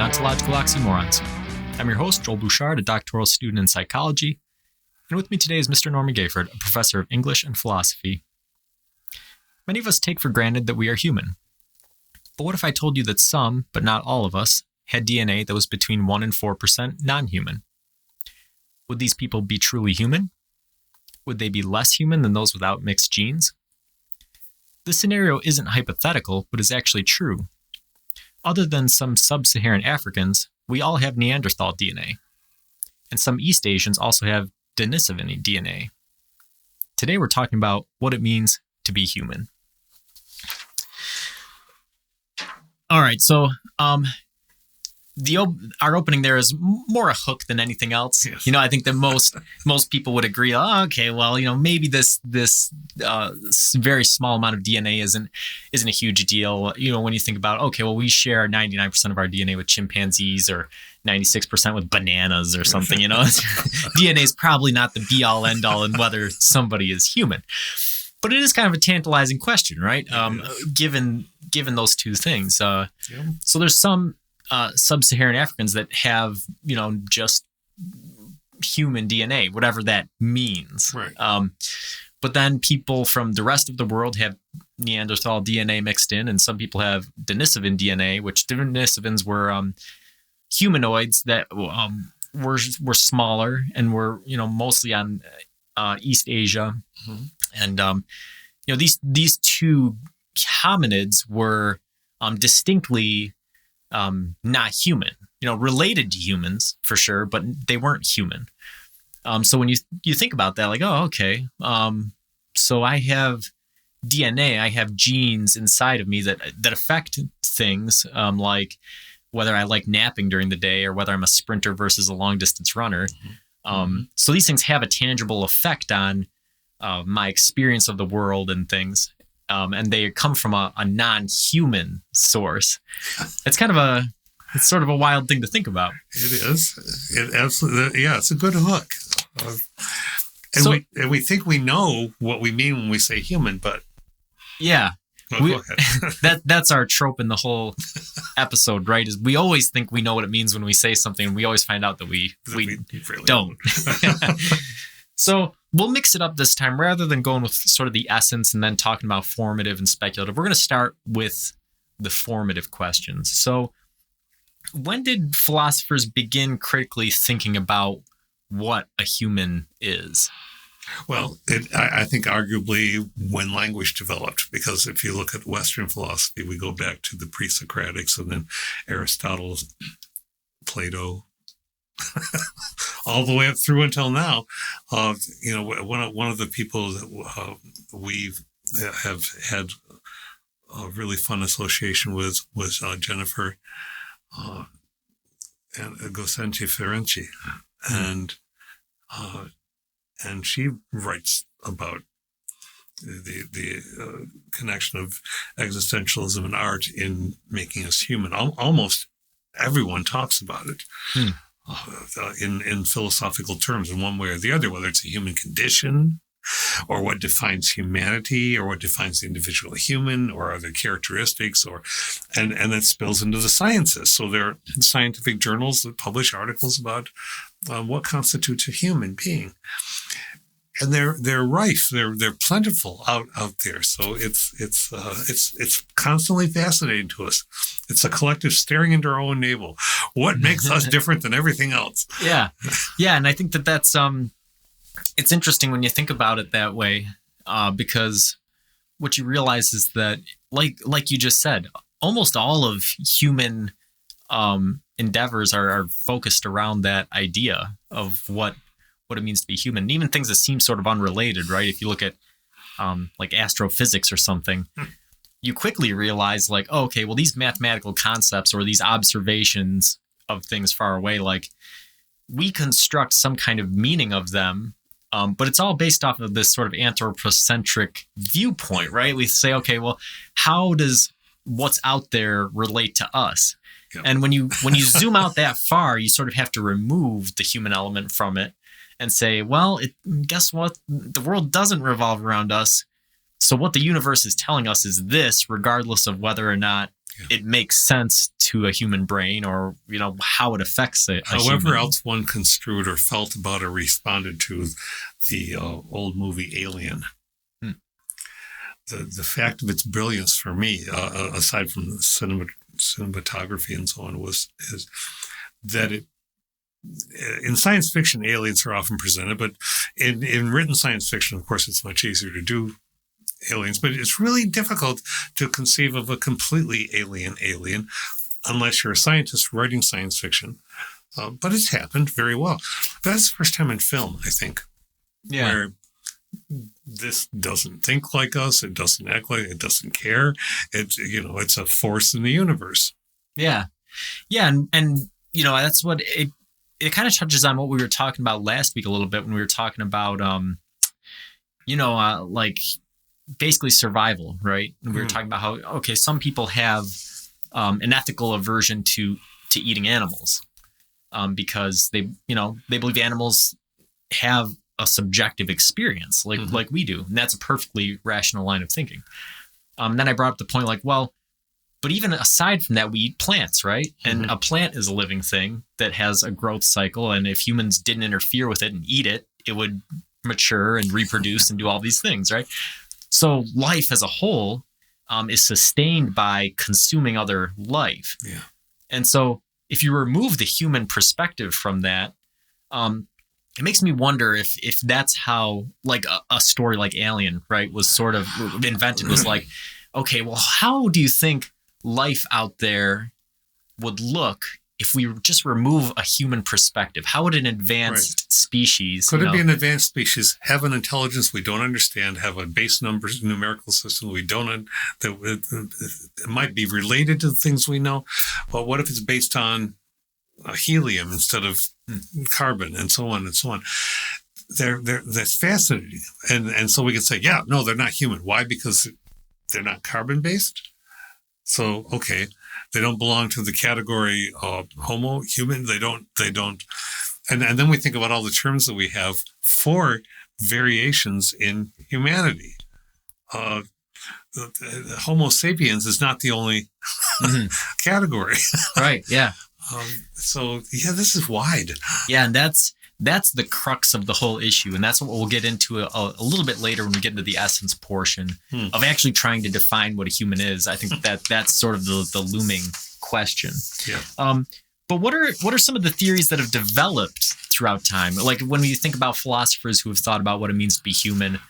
Ontological Oxymorons. I'm your host, Joel Bouchard, a doctoral student in psychology, and with me today is Mr. Norman Gayford, a professor of English and philosophy. Many of us take for granted that we are human. But what if I told you that some, but not all of us, had DNA that was between 1% and 4% non-human? Would these people be truly human? Would they be less human than those without mixed genes? This scenario isn't hypothetical, but is actually true. Other than some sub-Saharan Africans, we all have Neanderthal DNA. And some East Asians also have Denisovan DNA. Today we're talking about what it means to be human. All right, so our opening there is more a hook than anything else. Yes. You know, I think that most people would agree. Oh, okay, well, you know, maybe this very small amount of DNA isn't a huge deal. You know, when you think about, okay, well, we share 99% of our DNA with chimpanzees or 96% with bananas or something. You know, DNA is probably not the be all end all in whether somebody is human. But it is kind of a tantalizing question, right? Given those two things. So there's some sub-Saharan Africans that have, you know, just human DNA, whatever that means. Right. But then people from the rest of the world have Neanderthal DNA mixed in, and some people have Denisovan DNA, which Denisovans were humanoids that were smaller and were, you know, mostly on East Asia. Mm-hmm. And you know, these two hominids were distinctly not human, you know, related to humans for sure, but they weren't human. So when you think about that, like, oh, okay. So I have DNA, I have genes inside of me that affect things, like whether I like napping during the day or whether I'm a sprinter versus a long distance runner. Mm-hmm. So these things have a tangible effect on my experience of the world and things. And they come from a non-human source. It's sort of a wild thing to think about. It is. It absolutely. Yeah, it's a good hook. We think we know what we mean when we say human, but yeah, go ahead. that's our trope in the whole episode, right? Is we always think we know what it means when we say something, and we always find out that we really don't. So we'll mix it up this time. Rather than going with sort of the essence and then talking about formative and speculative, we're going to start with the formative questions. So when did philosophers begin critically thinking about what a human is? Well, I think arguably when language developed, because if you look at Western philosophy, we go back to the pre-Socratics and then Aristotle, Plato, all the way up through until now. You know, one of the people that we have had a really fun association with was Jennifer and Gosenti Ferenczi, and she writes about the connection of existentialism and art in making us human. Almost everyone talks about it. In philosophical terms in one way or the other, whether it's a human condition or what defines humanity or what defines the individual human or other characteristics, and that spills into the sciences. So there are scientific journals that publish articles about what constitutes a human being. And they're rife. They're plentiful out there. So it's constantly fascinating to us. It's a collective staring into our own navel. What makes us different than everything else? Yeah, and I think that's it's interesting when you think about it that way, because what you realize is that, like you just said, almost all of human endeavors are focused around that idea of what it means to be human. And even things that seem sort of unrelated, right? If you look at like astrophysics or something, you quickly realize like, oh, okay, well, these mathematical concepts or these observations of things far away, like we construct some kind of meaning of them, but it's all based off of this sort of anthropocentric viewpoint, right? We say, okay, well, how does what's out there relate to us? Yep. And when you zoom out that far, you sort of have to remove the human element from it and say, well, guess what? The world doesn't revolve around us. So what the universe is telling us is this, regardless of whether or not it makes sense to a human brain, or how it affects it. However else one construed or felt about or responded to the old movie Alien. The fact of its brilliance for me, aside from the cinematography and so on, is that in science fiction, aliens are often presented, but in written science fiction, of course, it's much easier to do aliens, but it's really difficult to conceive of a completely alien unless you're a scientist writing science fiction. But it's happened very well. But that's the first time in film, I think, where this doesn't think like us. It doesn't act like it doesn't care. It's a force in the universe. Yeah. Yeah. And that's what it kind of touches on what we were talking about last week a little bit when we were talking about, like basically survival, right? And we were talking about how, some people have an ethical aversion to eating animals because they believe animals have a subjective experience like we do. And that's a perfectly rational line of thinking. Then I brought up the point but even aside from that, we eat plants, right? And a plant is a living thing that has a growth cycle. And if humans didn't interfere with it and eat it, it would mature and reproduce and do all these things, right? So life as a whole is sustained by consuming other life. Yeah. And so if you remove the human perspective from that, it makes me wonder if that's how like a story like Alien, right, was sort of invented, was like, okay, well, how do you think life out there would look if we just remove a human perspective? How would an advanced species... Could it be an advanced species, have an intelligence we don't understand, have a base numbers numerical system we don't... It might be related to the things we know, but what if it's based on helium instead of carbon, and so on and so on? That's fascinating. And so we can say, yeah, no, they're not human. Why? Because they're not carbon-based? So, okay, they don't belong to the category of Homo, human. They don't. And then we think about all the terms that we have for variations in humanity. Homo sapiens is not the only category. Right, yeah. So, yeah, this is wide. Yeah, and that's the crux of the whole issue. And that's what we'll get into a little bit later when we get into the essence portion of actually trying to define what a human is. I think that's sort of the looming question. Yeah. But what are some of the theories that have developed throughout time? Like when you think about philosophers who have thought about what it means to be human,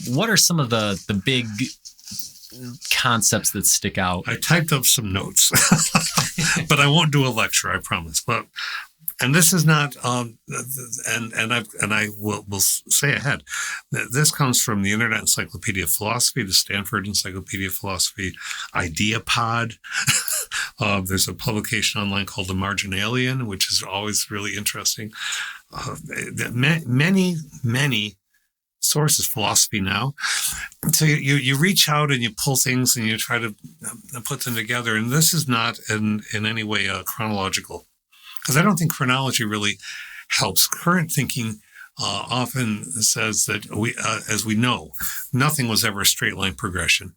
what are some of the big concepts that stick out? I typed up some notes, but I won't do a lecture, I promise. And this is not, and I will say ahead, that this comes from the Internet Encyclopedia of Philosophy, the Stanford Encyclopedia of Philosophy, IdeaPod. There's a publication online called The Marginalian, which is always really interesting. Many sources, Philosophy Now. So you reach out and you pull things and you try to put them together. And this is not in any way chronological, because I don't think chronology really helps. Current thinking often says that as we know, nothing was ever a straight line progression,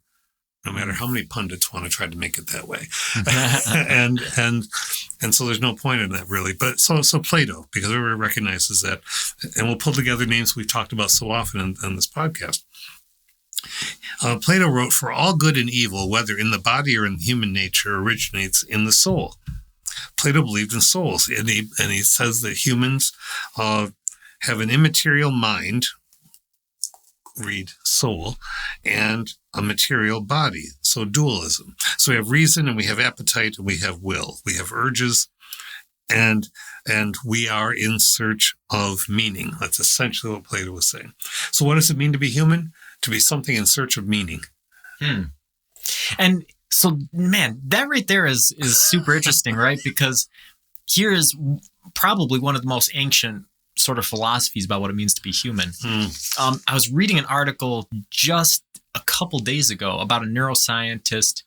no matter how many pundits want to try to make it that way. and so there's no point in that really. But so Plato, because everybody recognizes that, and we'll pull together names we've talked about so often in this podcast. Plato wrote, "For all good and evil, whether in the body or in human nature, originates in the soul." Plato believed in souls, and he says that humans have an immaterial mind, read soul, and a material body, so dualism. So we have reason, and we have appetite, and we have will. We have urges, and we are in search of meaning. That's essentially what Plato was saying. So what does it mean to be human? To be something in search of meaning. And so, man, that right there is super interesting, right? Because here is probably one of the most ancient sort of philosophies about what it means to be human. I was reading an article just a couple days ago about a neuroscientist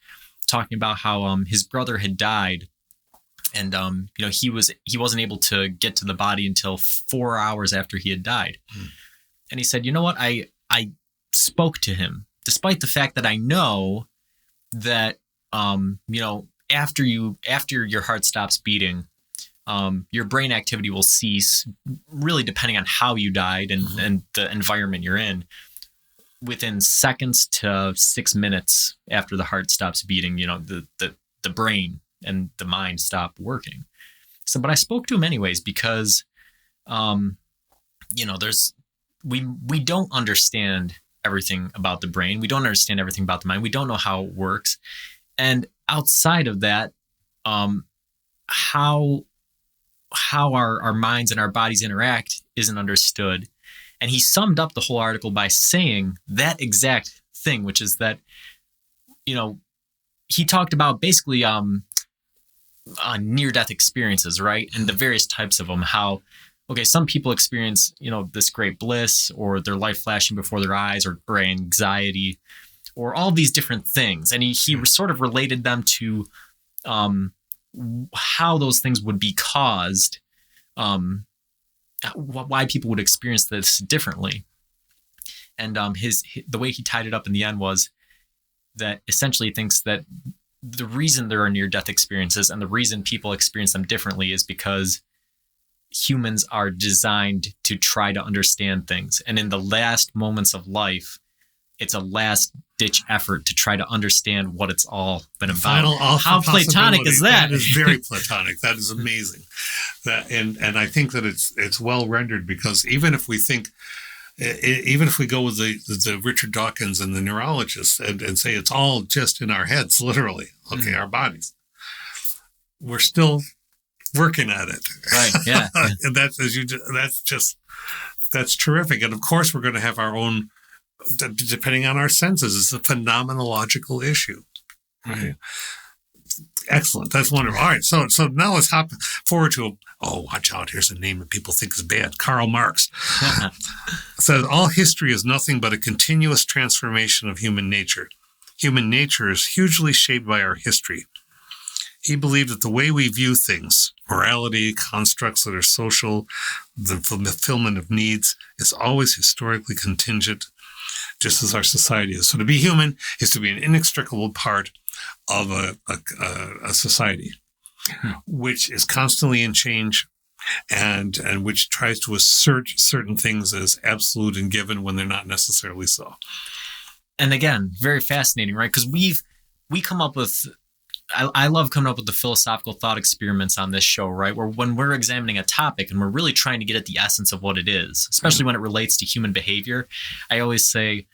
talking about how his brother had died, and he wasn't able to get to the body until 4 hours after he had died. And he said, "You know what? I, spoke to him, despite the fact that I know that after your heart stops beating, your brain activity will cease, really depending on how you died and the environment you're in, within seconds to 6 minutes after the heart stops beating. The brain and the mind stop working. So, but I spoke to him anyways because, we don't understand everything about the brain. We don't understand everything about the mind. We don't know how it works. And outside of that, how our minds and our bodies interact isn't understood. And he summed up the whole article by saying that exact thing, which is that, he talked about basically near-death experiences, right? And the various types of them. How, okay, some people experience, this great bliss, or their life flashing before their eyes, or anxiety, or all these different things. And he sort of related them to how those things would be caused, why people would experience this differently. And the way he tied it up in the end was that essentially he thinks that the reason there are near-death experiences and the reason people experience them differently is because humans are designed to try to understand things. And in the last moments of life, it's a last-ditch effort to try to understand what it's all been about. How Platonic is that? That is very Platonic. That is amazing. And I think that it's well rendered, because even if we go with the Richard Dawkins and the neurologists and say it's all just in our heads, literally, okay, our bodies, we're still working at it. Right. Yeah. And that's terrific. And of course, we're going to have our own, depending on our senses. It's a phenomenological issue. Right. Excellent. That's wonderful. All right. So now let's hop forward to, watch out. Here's a name that people think is bad. Karl Marx says, all history is nothing but a continuous transformation of human nature. Human nature is hugely shaped by our history. He believed that the way we view things, morality, constructs that are social, the fulfillment of needs, is always historically contingent, just as our society is. So to be human is to be an inextricable part of a society, which is constantly in change and which tries to assert certain things as absolute and given when they're not necessarily so. And again, very fascinating, right? Because we come up with, I love coming up with the philosophical thought experiments on this show, right? Where when we're examining a topic and we're really trying to get at the essence of what it is, especially when it relates to human behavior, I always say,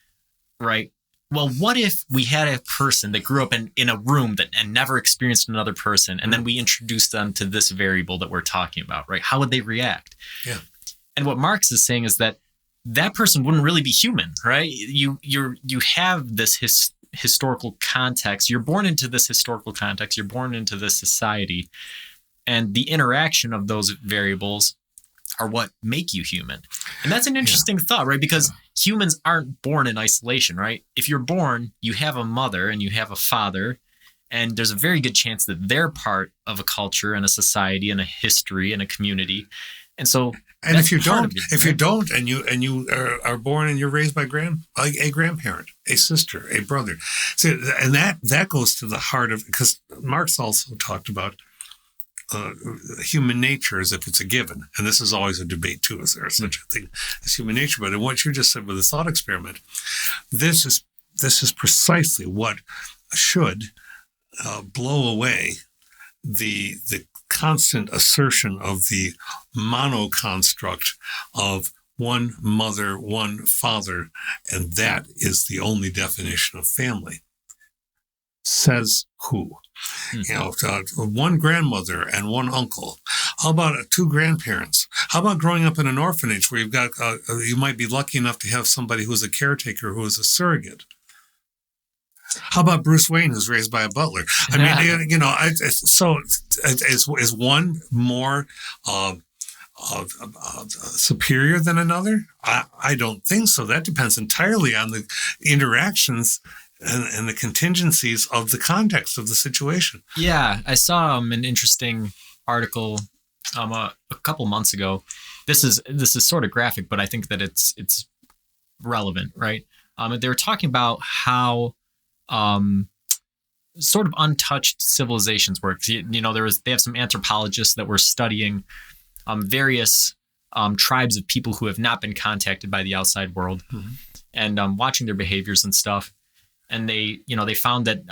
right, well, what if we had a person that grew up in a room and never experienced another person, and then we introduced them to this variable that we're talking about, right? How would they react? Yeah. And what Marx is saying is that person wouldn't really be human, right? You have this historical context. You're born into this historical context. You're born into this society. And the interaction of those variables are what make you human. And that's an interesting thought, right? Because humans aren't born in isolation, right? If you're born, you have a mother and you have a father, and there's a very good chance that they're part of a culture and a society and a history and a community. And so, and if you don't, and you are born and you're raised by a grandparent, a sister, a brother, so, and that goes to the heart of, because Marx also talked about human nature as if it's a given, and this is always a debate too. Is there such a thing as human nature? But in what you just said with the thought experiment, this is precisely what should blow away the constant assertion of the monoconstruct of one mother, one father, and that is the only definition of family. Says who? One grandmother and one uncle. How about two grandparents? How about growing up in an orphanage where you've got you might be lucky enough to have somebody who's a caretaker who is a surrogate? How about Bruce Wayne, who's raised by a butler? I mean, so is one more superior than another? I don't think so. That depends entirely on the interactions and the contingencies of the context of the situation. Yeah, I saw an interesting article a couple months ago. This is sort of graphic, but I think that it's relevant, right? They were talking about how sort of untouched civilizations work. They have some anthropologists that were studying various tribes of people who have not been contacted by the outside world, and watching their behaviors and stuff. And they found that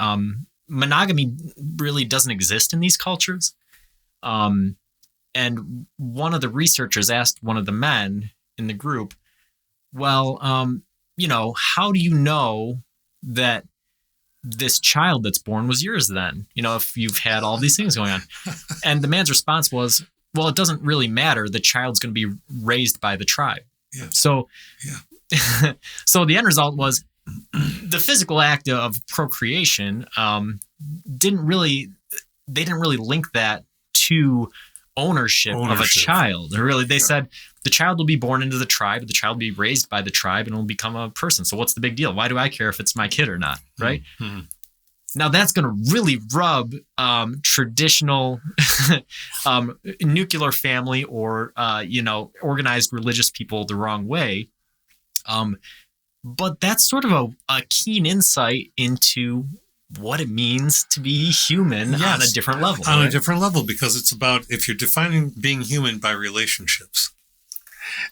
monogamy really doesn't exist in these cultures. And one of the researchers asked one of the men in the group, well, how do you know that this child that's born was yours then? If you've had all these things going on. And the man's response was, well, it doesn't really matter. The child's going to be raised by the tribe. Yeah. So, yeah. So the end result was the physical act of procreation didn't really link that to ownership of a child. Really, they said the child will be born into the tribe, the child will be raised by the tribe, and will become a person. So what's the big deal? Why do I care if it's my kid or not? Right? Mm-hmm. Now that's going to really rub traditional nuclear family or organized religious people the wrong way. But that's sort of a keen insight into what it means to be human on a different level. On a different level, because it's about, if you're defining being human by relationships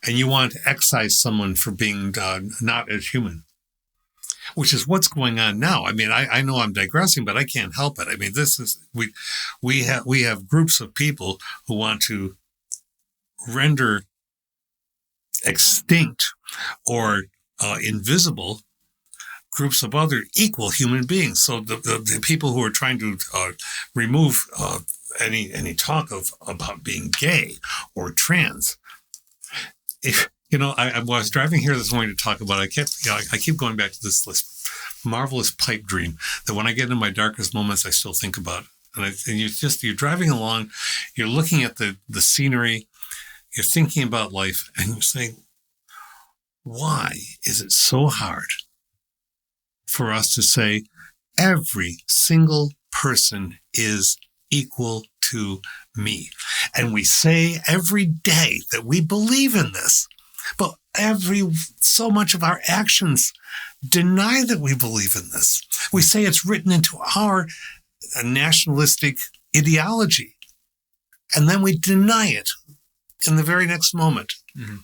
and you want to excise someone for being not as human, which is what's going on now. I mean, I know I'm digressing, but I can't help it. I mean, we have groups of people who want to render extinct or invisible groups of other equal human beings. So the people who are trying to remove any talk about being gay or trans. I was driving here this morning to talk about. I keep going back to this marvelous pipe dream that when I get in my darkest moments, I still think about. And you're driving along, you're looking at the scenery, you're thinking about life, and you're saying, why is it so hard for us to say every single person is equal to me? And we say every day that we believe in this, but so much of our actions deny that we believe in this. We say it's written into our nationalistic ideology, and then we deny it in the very next moment. Mm-hmm.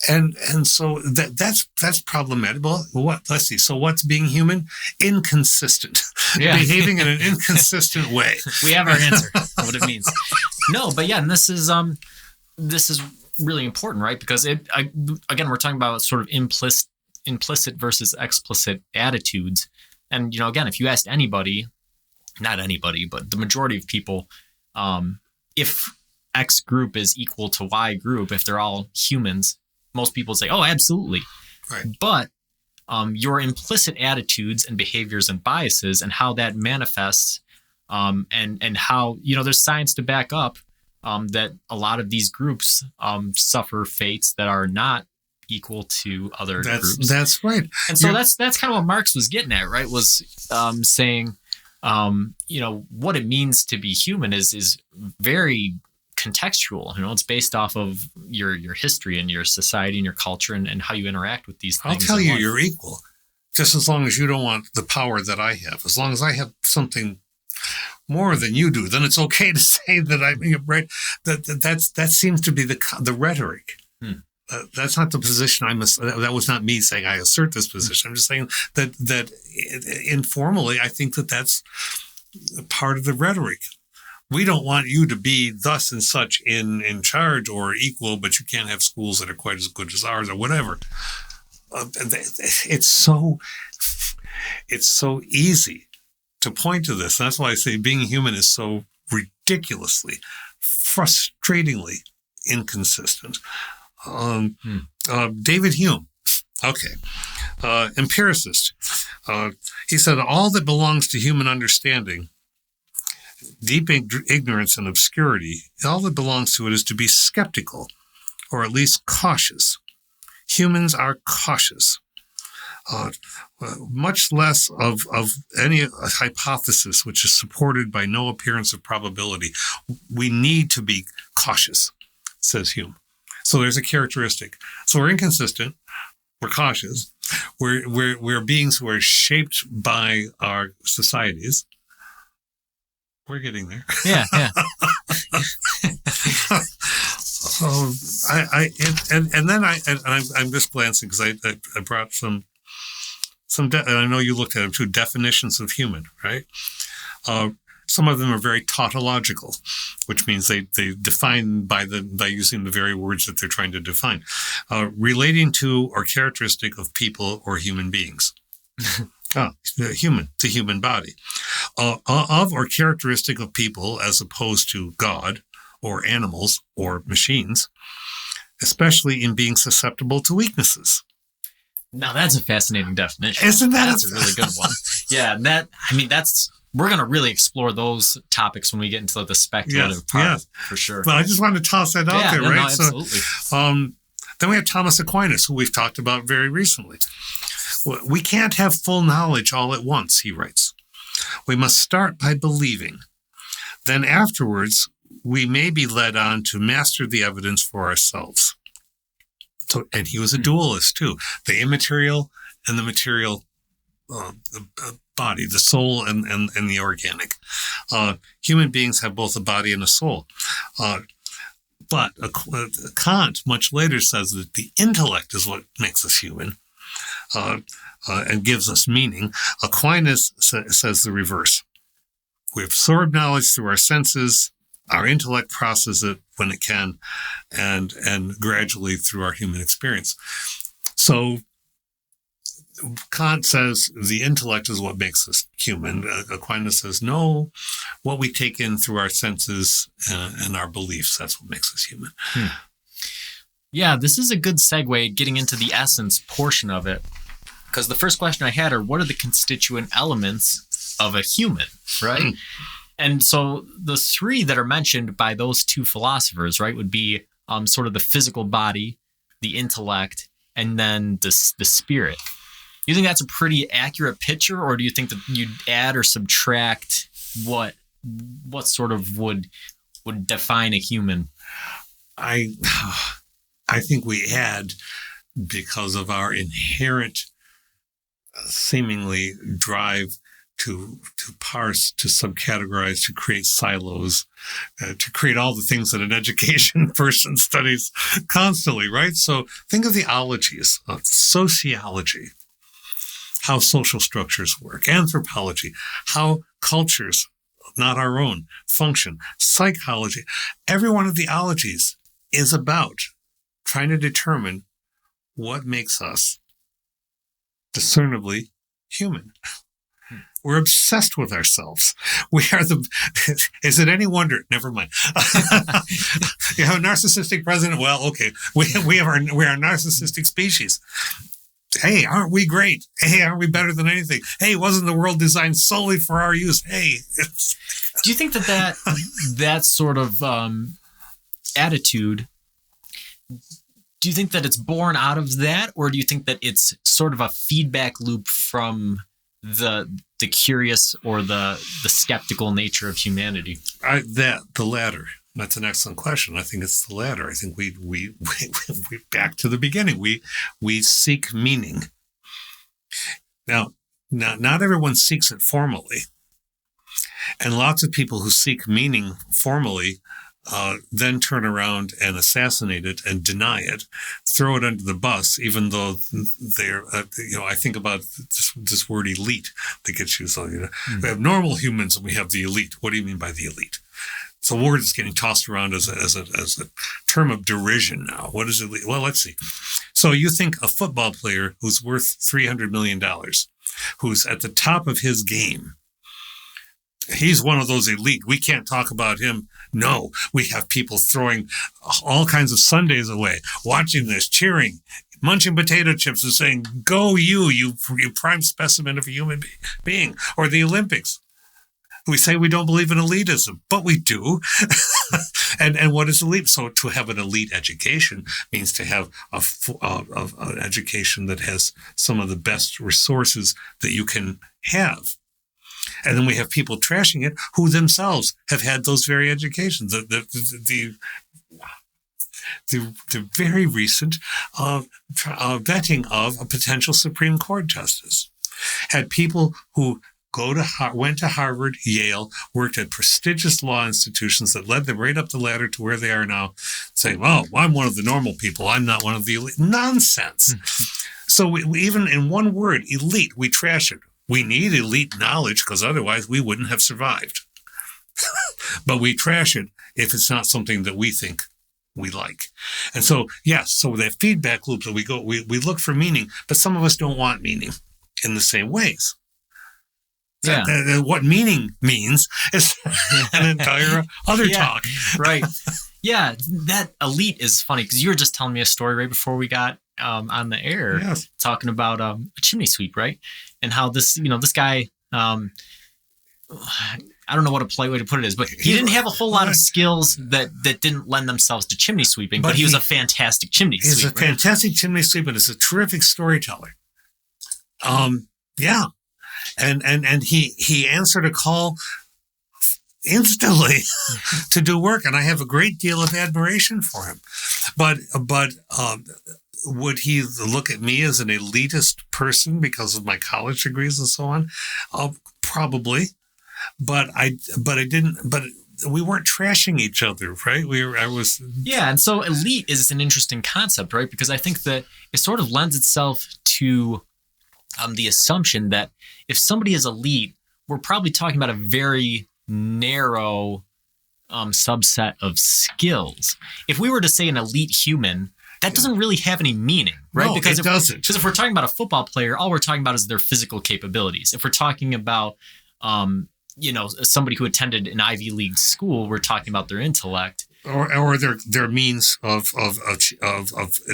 And so that's problematic. Well, let's see. So what's being human? Inconsistent. Yeah. Behaving in an inconsistent way. We have our answer. What it means. No, but yeah, and this is really important, right? Because again, we're talking about sort of implicit versus explicit attitudes. And again, if you asked anybody, not anybody, but the majority of people, if X group is equal to Y group, if they're all humans, most people say, oh, absolutely. Right. But your implicit attitudes and behaviors and biases and how that manifests and how, there's science to back up that a lot of these groups suffer fates that are not equal to other groups. That's right. And so that's kind of what Marx was getting at, right? Was saying, what it means to be human is very contextual. It's based off of your history and your society and your culture and how you interact with these things. I'll tell you, you're equal, just as long as you don't want the power that I have. As long as I have something more than you do, then it's okay to say that I'm right. That seems to be the rhetoric. That's not the position that was not me saying I assert this position. I'm just saying that informally, I think that's part of the rhetoric. We don't want you to be thus and such in charge or equal, but you can't have schools that are quite as good as ours or whatever. It's so easy to point to this. That's why I say being human is so ridiculously, frustratingly inconsistent. David Hume, empiricist. He said, all that belongs to human understanding, deep ignorance and obscurity, all that belongs to it is to be skeptical, or at least cautious. Humans are cautious. Much less of any hypothesis which is supported by no appearance of probability. We need to be cautious, says Hume. So there's a characteristic. So we're inconsistent. We're cautious. We're beings who are shaped by our societies. We're getting there. Yeah, yeah. I'm just glancing because I brought some and I know you looked at them too, definitions of human, right? Some of them are very tautological, which means they define by using the very words that they're trying to define, relating to or characteristic of people or human beings. The human body, of or characteristic of people as opposed to God or animals or machines, especially in being susceptible to weaknesses. Now that's a fascinating definition. Isn't that? That's a really good one. Yeah, we're going to really explore those topics when we get into the speculative part, for sure. But I just wanted to toss that out there, right? No, absolutely. So, then we have Thomas Aquinas, who we've talked about very recently. We can't have full knowledge all at once, he writes. We must start by believing. Then afterwards, we may be led on to master the evidence for ourselves. So, and he was a dualist too. The immaterial and the material body, the soul and the organic. Human beings have both a body and a soul. But Kant much later says that the intellect is what makes us human and gives us meaning. Aquinas says the reverse. We absorb knowledge through our senses. Our intellect processes it when it can, and gradually through our human experience. So Kant says the intellect is what makes us human. Aquinas says, no, what we take in through our senses and our beliefs, that's what makes us human. Yeah, this is a good segue getting into the essence portion of it. Because the first question I had are, what are the constituent elements of a human, right? And so the three that are mentioned by those two philosophers, right, would be sort of the physical body, the intellect, and then the spirit. Do you think that's a pretty accurate picture, or do you think that you'd add or subtract what sort of would define a human? I think we add, because of our inherent seemingly drive to parse, to subcategorize, to create silos, to create all the things that an education person studies constantly, right? So think of the ologies of sociology, how social structures work, anthropology, how cultures, not our own, function, psychology. Every one of the ologies is about trying to determine what makes us discernibly human. We're obsessed with ourselves. We are is it any wonder? Never mind. You have a narcissistic president? Well, okay. We are a narcissistic species. Hey, aren't we great? Hey, aren't we better than anything? Hey, wasn't the world designed solely for our use? Hey. Do you think that sort of attitude, do you think that it's born out of that, or do you think that it's sort of a feedback loop from the curious or the skeptical nature of humanity? The latter. That's an excellent question. I think it's the latter. I think we back to the beginning. We seek meaning. Now, not everyone seeks it formally, and lots of people who seek meaning formally then turn around and assassinate it and deny it, throw it under the bus, even though they're, I think about this word elite that gets used. We have normal humans and we have the elite. What do you mean by the elite? It's a word that's getting tossed around as a term of derision now. What is elite? Well, let's see. So you think a football player who's worth $300 million, who's at the top of his game, he's one of those elite. We can't talk about him. No, we have people throwing all kinds of Sundays away, watching this, cheering, munching potato chips and saying, go you prime specimen of a human being. Or the Olympics. We say we don't believe in elitism, but we do. And what is elite? So to have an elite education means to have an education that has some of the best resources that you can have. And then we have people trashing it who themselves have had those very educations. The very recent vetting of a potential Supreme Court justice had people who went to Harvard, Yale, worked at prestigious law institutions that led them right up the ladder to where they are now, saying, "Oh, I'm one of the normal people. I'm not one of the elite." Nonsense. So we even in one word, elite, we trash it. We need elite knowledge because otherwise we wouldn't have survived. But we trash it if it's not something that we think we like. And so, yes, so that feedback loop that we look for meaning, but some of us don't want meaning in the same ways. Yeah. What meaning means is an entire other talk. Right. Yeah. That elite is funny because you were just telling me a story right before we got on the air, Yes. talking about a chimney sweep, right? And how this guy, I don't know what a polite way to put it is, but he didn't have a whole lot of skills that didn't lend themselves to chimney sweeping, but he was a fantastic chimney sweeper. He's a fantastic chimney sweeper and is a terrific storyteller. Yeah. And he answered a call instantly to do work, and I have a great deal of admiration for him. But would he look at me as an elitist person because of my college degrees and so on? Probably. But we weren't trashing each other, right? Yeah, and so elite is an interesting concept, right? Because I think that it sort of lends itself to the assumption that if somebody is elite, we're probably talking about a very narrow subset of skills. If we were to say an elite human, that doesn't really have any meaning, right? No, because it doesn't. Because if we're talking about a football player, all we're talking about is their physical capabilities. If we're talking about somebody who attended an Ivy League school, we're talking about their intellect or their means of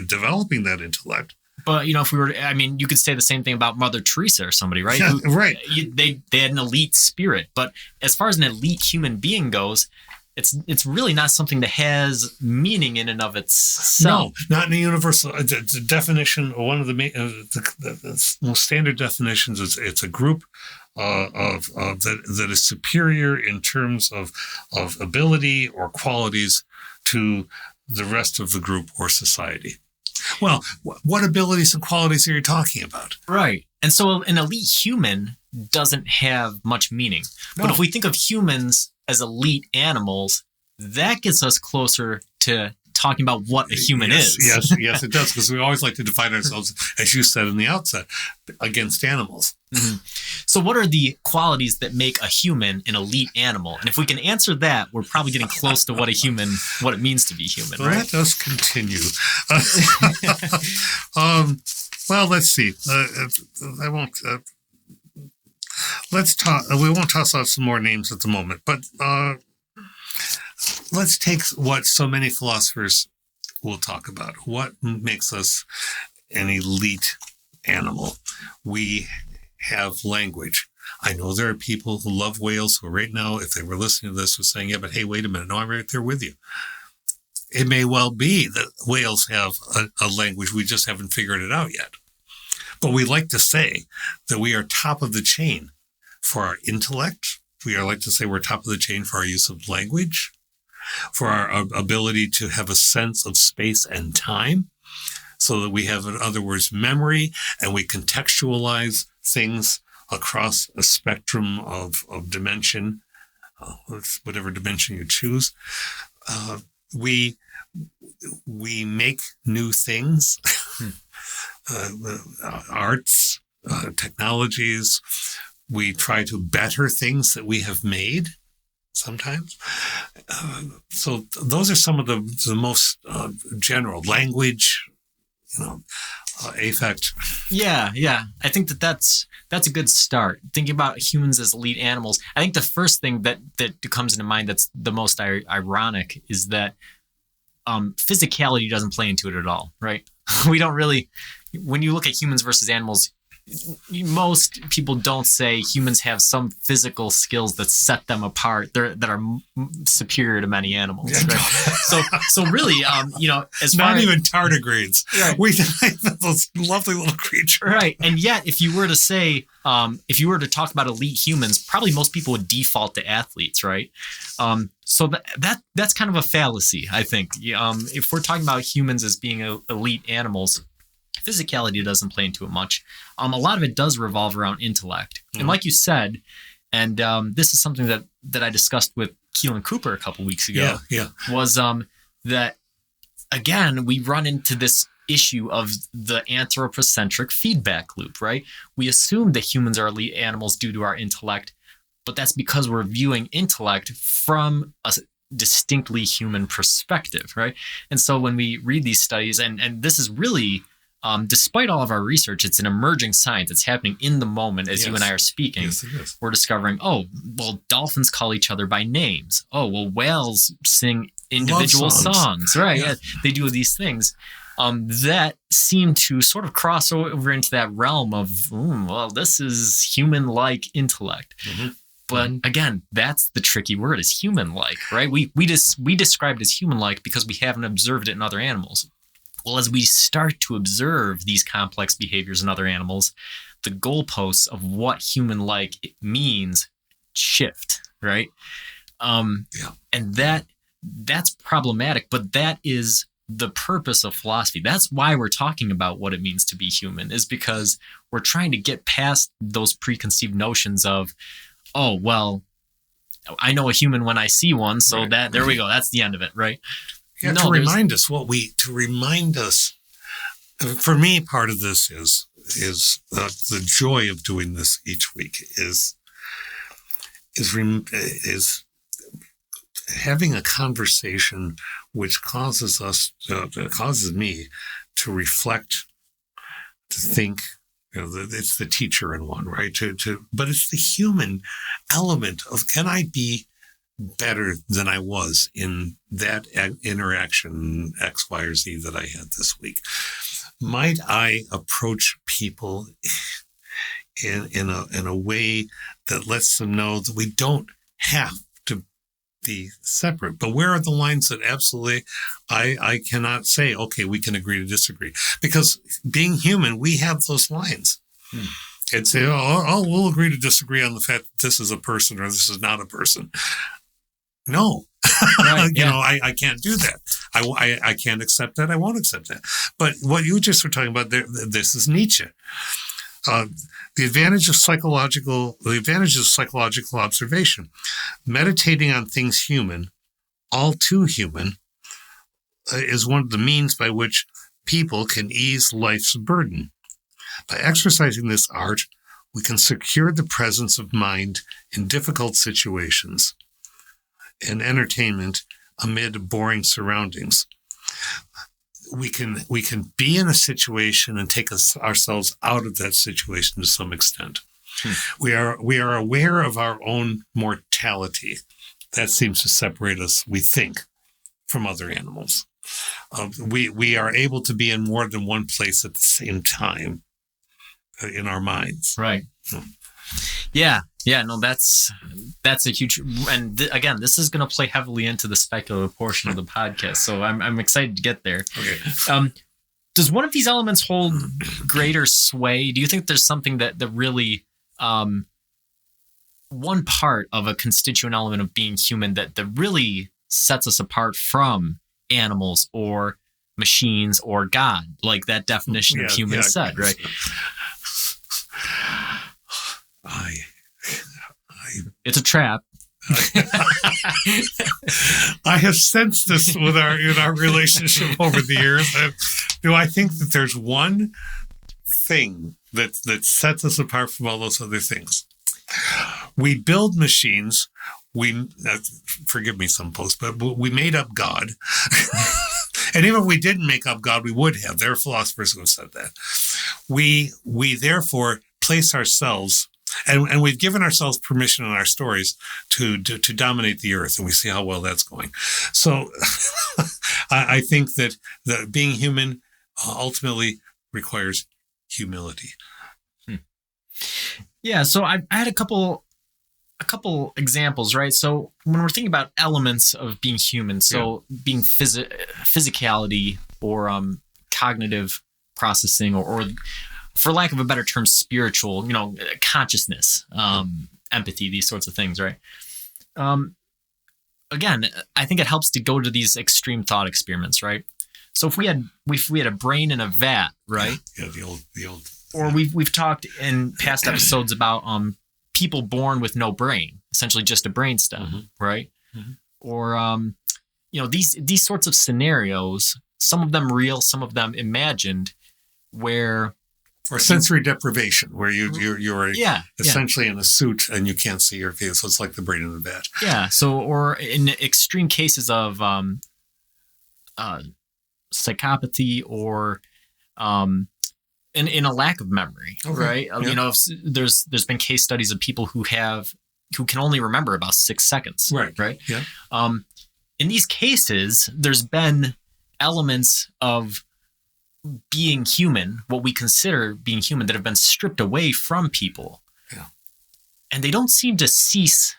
developing that intellect. But if we were, you could say the same thing about Mother Teresa or somebody, right? Yeah, right. They had an elite spirit, but as far as an elite human being goes, it's really not something that has meaning in and of itself. No, not in the universal the definition. One of the most standard definitions is it's a group that is superior in terms of ability or qualities to the rest of the group or society. Well, what abilities and qualities are you talking about? Right. And so an elite human doesn't have much meaning. No. But if we think of humans as elite animals, that gets us closer to talking about what a human is. Yes, it does, because we always like to define ourselves, as you said in the outset, against animals. Mm-hmm. So what are the qualities that make a human an elite animal? And if we can answer that, we're probably getting close to what it means to be human, right? Let us continue. Well, let's see. I won't. Let's talk. We won't toss out some more names at the moment, but let's take what so many philosophers will talk about. What makes us an elite animal? We have language. I know there are people who love whales who right now, if they were listening to this, were saying, yeah, but hey, wait a minute. No, I'm right there with you. It may well be that whales have a language. We just haven't figured it out yet. But we like to say that we are top of the chain for our intellect. We like to say we're top of the chain for our use of language, for our ability to have a sense of space and time, so that we have, in other words, memory, and we contextualize things across a spectrum of dimension, whatever dimension you choose. We make new things, arts, technologies. We try to better things that we have made sometimes. So those are some of the most general language, affect. Yeah. I think that's a good start. Thinking about humans as elite animals, I think the first thing that comes into mind that's the most ironic is that physicality doesn't play into it at all, right? We don't really, when you look at humans versus animals, most people don't say humans have some physical skills that set them apart that are superior to many animals. Right? So really, as not far even tardigrades, right. We those lovely little creatures, right? And yet, if you were to say, if you were to talk about elite humans, probably most people would default to athletes, right? So that's kind of a fallacy, I think. If we're talking about humans as being elite animals, physicality doesn't play into it much. A lot of it does revolve around intellect. And like you said, and this is something that I discussed with Keelan Cooper a couple weeks ago, was that, again, we run into this issue of the anthropocentric feedback loop, right? We assume that humans are elite animals due to our intellect, but that's because we're viewing intellect from a distinctly human perspective, right? And so when we read these studies, and this is really, despite all of our research, it's an emerging science. It's happening in the moment as you and I are speaking. Yes, it is. We're discovering, oh, well, dolphins call each other by names. Oh, well, whales sing individual songs. Right. Yeah. They do these things that seem to sort of cross over into that realm of, well, this is human-like intellect. Mm-hmm. But again, that's the tricky word, is human-like, right? We describe it as human-like because we haven't observed it in other animals. Well, as we start to observe these complex behaviors in other animals, the goalposts of what human-like means shift, right? And that's problematic, but that is the purpose of philosophy. That's why we're talking about what it means to be human, is because we're trying to get past those preconceived notions of, oh, well, I know a human when I see one, so there we go. That's the end of it, right? Yeah, to remind us, for me, part of this is the joy of doing this each week is having a conversation which causes me to reflect, to think. It's the teacher in one, right? But it's the human element of, can I be better than I was in that interaction X, Y, or Z that I had this week? Might I approach people in a way that lets them know that we don't have to be separate? But where are the lines that absolutely I cannot say, okay, we can agree to disagree? Because being human, we have those lines. And say, we'll agree to disagree on the fact that this is a person or this is not a person. No, right, I can't do that. I can't accept that. I won't accept that. But what you just were talking about there, this is Nietzsche. The advantages of psychological observation. Meditating on things human, all too human, is one of the means by which people can ease life's burden. By exercising this art, we can secure the presence of mind in difficult situations and entertainment amid boring surroundings. We can be in a situation and take ourselves out of that situation to some extent. We are aware of our own mortality. That seems to separate us, we think, from other animals. We are able to be in more than one place at the same time in our minds. Right. Yeah. No, that's a huge, and again, this is going to play heavily into the speculative portion of the podcast. So I'm excited to get there. Okay. Does one of these elements hold greater sway? Do you think there's something that really, one part of a constituent element of being human that really sets us apart from animals or machines or God, like that definition of human said, right? It's a trap. I have sensed this in our relationship over the years. Do I think that there's one thing that sets us apart from all those other things? We build machines. Forgive me, some folks, but we made up God. And even if we didn't make up God, we would have. There are philosophers who have said that. We therefore place ourselves, and we've given ourselves permission in our stories to dominate the earth, and we see how well that's going. So I think that being human ultimately requires humility. Yeah, so I had a couple examples, right? So when we're thinking about elements of being human, so being physicality or cognitive processing, or for lack of a better term, spiritual, consciousness, empathy, these sorts of things, right? Again, I think it helps to go to these extreme thought experiments, right? So if we had a brain in a vat, right? Yeah, the old. Or we've talked in past episodes about people born with no brain, essentially just a brainstem, right? Or these sorts of scenarios, some of them real, some of them imagined, where or sensory deprivation, where you're essentially in a suit and you can't see your face. So it's like the brain in the vat. Yeah. So, or in extreme cases of psychopathy, or in a lack of memory, right? Yeah. There's been case studies of people who can only remember about 6 seconds. Right. Yeah. In these cases, there's been elements of being human, what we consider being human, that have been stripped away from people. Yeah. And they don't seem to cease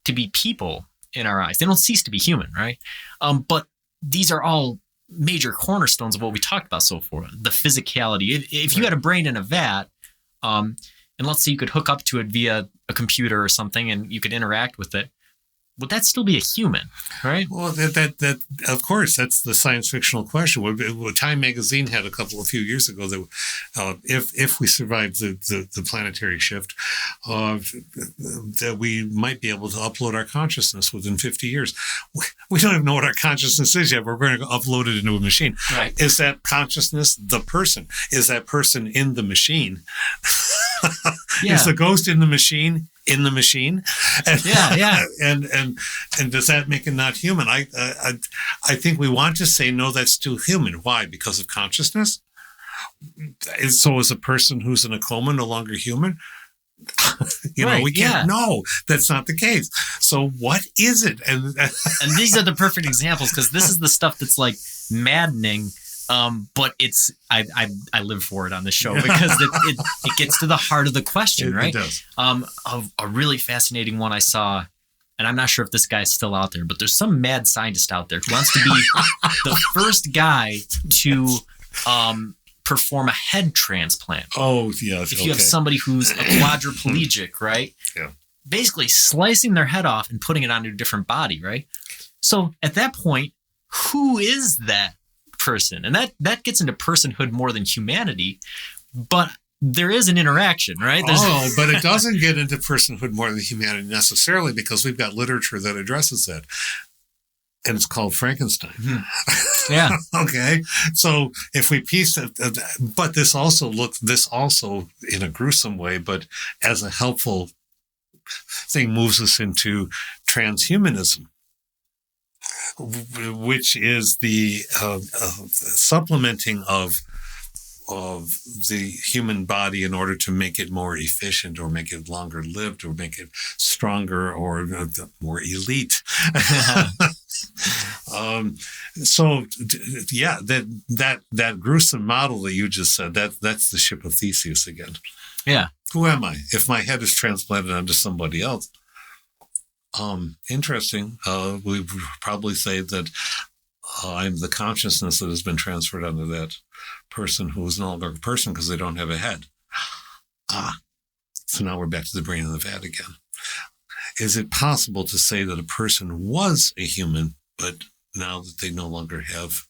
to be people in our eyes. They don't cease to be human, right? But these are all major cornerstones of what we talked about so far. The physicality. If you had a brain in a vat, and let's say you could hook up to it via a computer or something, and you could interact with it, would that still be a human, right? Well, that of course, that's the science fictional question. What Time magazine had a few years ago, that if we survived the planetary shift, that we might be able to upload our consciousness within 50 years. We don't even know what our consciousness is yet. We're going to upload it into a machine. Right. Is that consciousness the person? Is that person in the machine? Is the ghost in the machine? In the machine, and, and does that make it not human? I think we want to say no, that's still human. Why? Because of consciousness. So is a person who's in a coma no longer human? We can't. No, that's not the case. So what is it? And these are the perfect examples, because this is the stuff that's like maddening. But it's I live for it on this show, because it gets to the heart of the question, right? It does. A really fascinating one I saw, and I'm not sure if this guy's still out there, but there's some mad scientist out there who wants to be the first guy to perform a head transplant. Oh, yes. If you have somebody who's a quadriplegic, right? Yeah. Basically slicing their head off and putting it onto a different body, right? So at that point, who is that person? And that gets into personhood more than humanity, but there is an interaction, right? But it doesn't get into personhood more than humanity necessarily, because we've got literature that addresses that, and it's called Frankenstein. Yeah. Okay. So if we piece it, but this also in a gruesome way, but as a helpful thing, moves us into transhumanism, which is the supplementing of the human body in order to make it more efficient, or make it longer lived, or make it stronger, or more elite. That gruesome model that you just said, that's the ship of Theseus again. Yeah. Who am I if my head is transplanted onto somebody else? Interesting. We would probably say that I'm the consciousness that has been transferred onto that person who is no longer a person because they don't have a head. So now we're back to the brain in the vat again. Is it possible to say that a person was a human, but now that they no longer have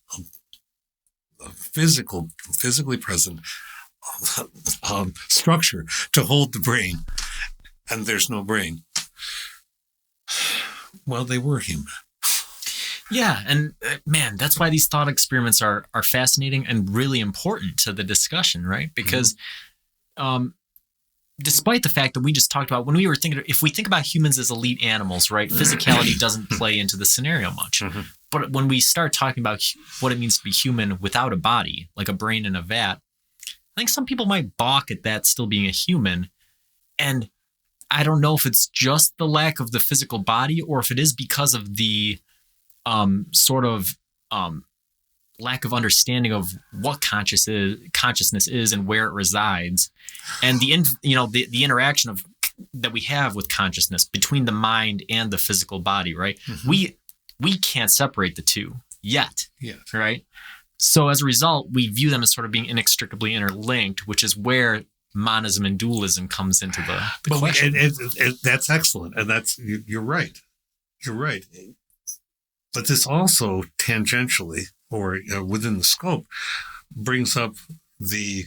a physically present structure to hold the brain, and there's no brain? Well, they were human. Yeah, and man, that's why these thought experiments are fascinating and really important to the discussion, right? Because despite the fact that we just talked about, when we were thinking, if we think about humans as elite animals, right, physicality doesn't play into the scenario much. But when we start talking about what it means to be human without a body, like a brain in a vat, I think some people might balk at that still being a human. And I don't know if it's just the lack of the physical body, or if it is because of the lack of understanding of what consciousness is and where it resides, and the interaction of that we have with consciousness between the mind and the physical body, right? We can't separate the two yet, right? So as a result, we view them as sort of being inextricably interlinked, which is where monism and dualism comes into the question. That's excellent, and you're right. You're right. But this also tangentially, or within the scope, brings up the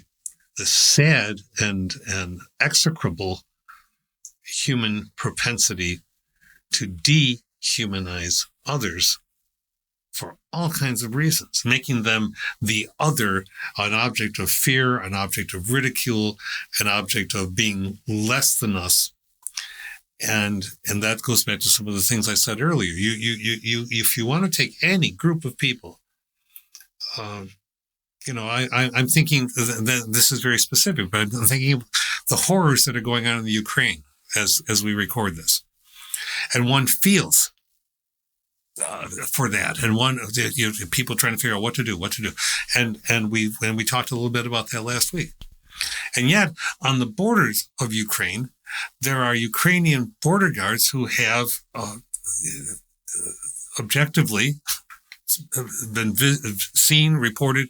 sad and execrable human propensity to dehumanize others for all kinds of reasons, making them the other, an object of fear, an object of ridicule, an object of being less than us. And that goes back to some of the things I said earlier. You if you want to take any group of people, I'm thinking that this is very specific, but I'm thinking of the horrors that are going on in the Ukraine as we record this, and one feels for that, and people trying to figure out what to do, and we talked a little bit about that last week, and yet on the borders of Ukraine, there are Ukrainian border guards who have objectively been seen, reported,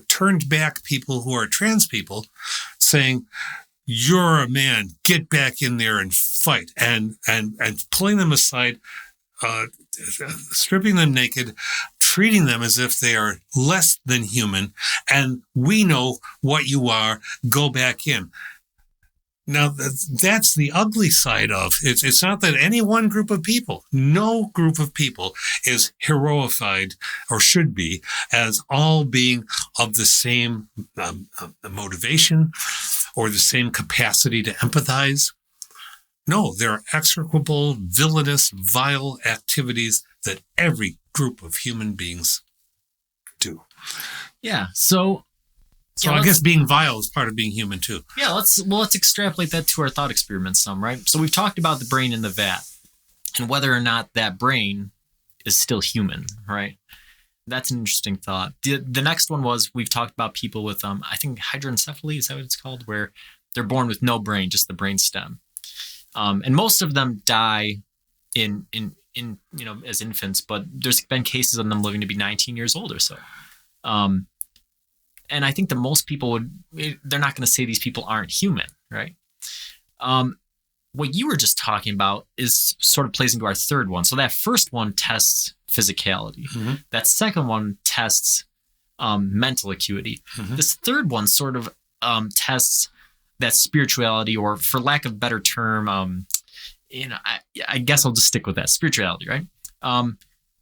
turned back people who are trans people, saying, "You're a man, get back in there and fight," and pulling them aside, stripping them naked, treating them as if they are less than human, and we know what you are, go back in. Now, that's the ugly side of it. It's not that any one group of people, no group of people is heroified or should be as all being of the same motivation or the same capacity to empathize. No, there are execrable, villainous, vile activities that every group of human beings do. Yeah. So I guess being vile is part of being human too. Yeah, let's extrapolate that to our thought experiment some, right? So we've talked about the brain in the vat and whether or not that brain is still human, right? That's an interesting thought. The next one was we've talked about people with I think hydroencephaly, is that what it's called, where they're born with no brain, just the brain stem. And most of them die in as infants, but there's been cases of them living to be 19 years old or so. And I think that most people they're not going to say these people aren't human, right? What you were just talking about is sort of plays into our third one. So that first one tests physicality. Mm-hmm. That second one tests mental acuity. Mm-hmm. This third one sort of tests that spirituality, or for lack of a better term, I guess I'll just stick with that, spirituality, right?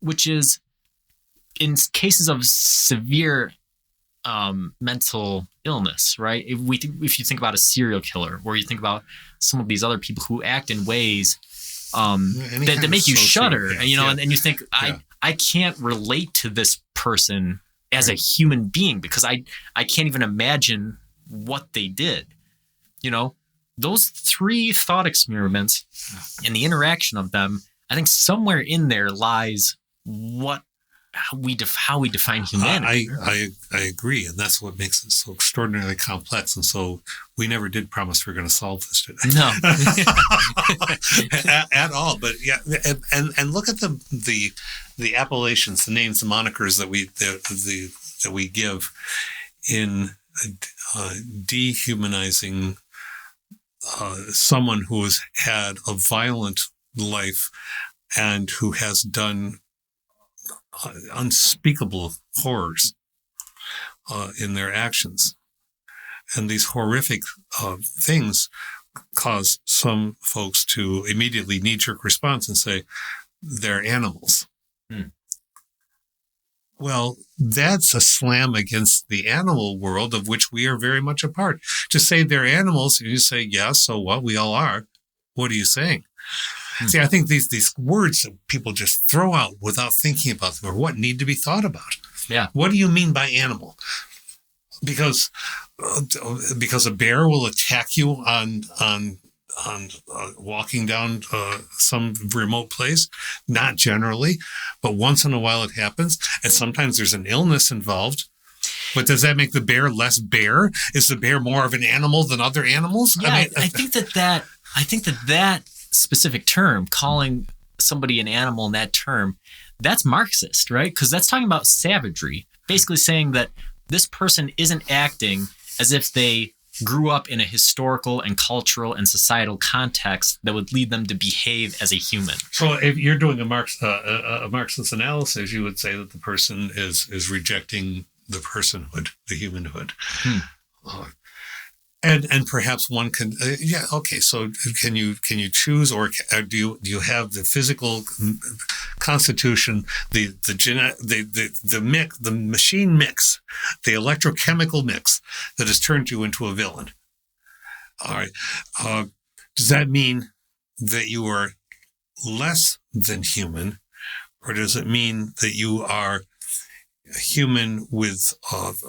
Which is in cases of severe mental illness, right? If you think about a serial killer, or you think about some of these other people who act in ways that make you shudder, and you think, I can't relate to this person as a human being because I can't even imagine what they did. Those three thought experiments and the interaction of them, I think somewhere in there lies how we define humanity. I agree, and that's what makes it so extraordinarily complex. And so we never did promise we were going to solve this today. No, at all. But yeah, and look at the appellations, the names, the monikers that we give in dehumanizing someone who has had a violent life and who has done unspeakable horrors in their actions. And these horrific things cause some folks to immediately knee-jerk response and say, they're animals. Well, that's a slam against the animal world of which we are very much a part. To say they're animals, you say, yeah, so what? We all are. What are you saying? See, I think these words that people just throw out without thinking about them are what need to be thought about. Yeah. What do you mean by animal? Because a bear will attack you on walking down some remote place? Not generally, but once in a while it happens. And sometimes there's an illness involved. But does that make the bear less bear? Is the bear more of an animal than other animals? Yeah, I think that specific term, calling somebody an animal in that term, that's Marxist, right? Because that's talking about savagery. Basically saying that this person isn't acting as if they grew up in a historical and cultural and societal context that would lead them to behave as a human. So if you're doing a Marxist analysis, you would say that the person is rejecting the personhood, the humanhood. And perhaps one can, okay. So can you choose, or do you have the physical constitution, the machine mix, the electrochemical mix that has turned you into a villain? All right. Does that mean that you are less than human, or does it mean that you are human with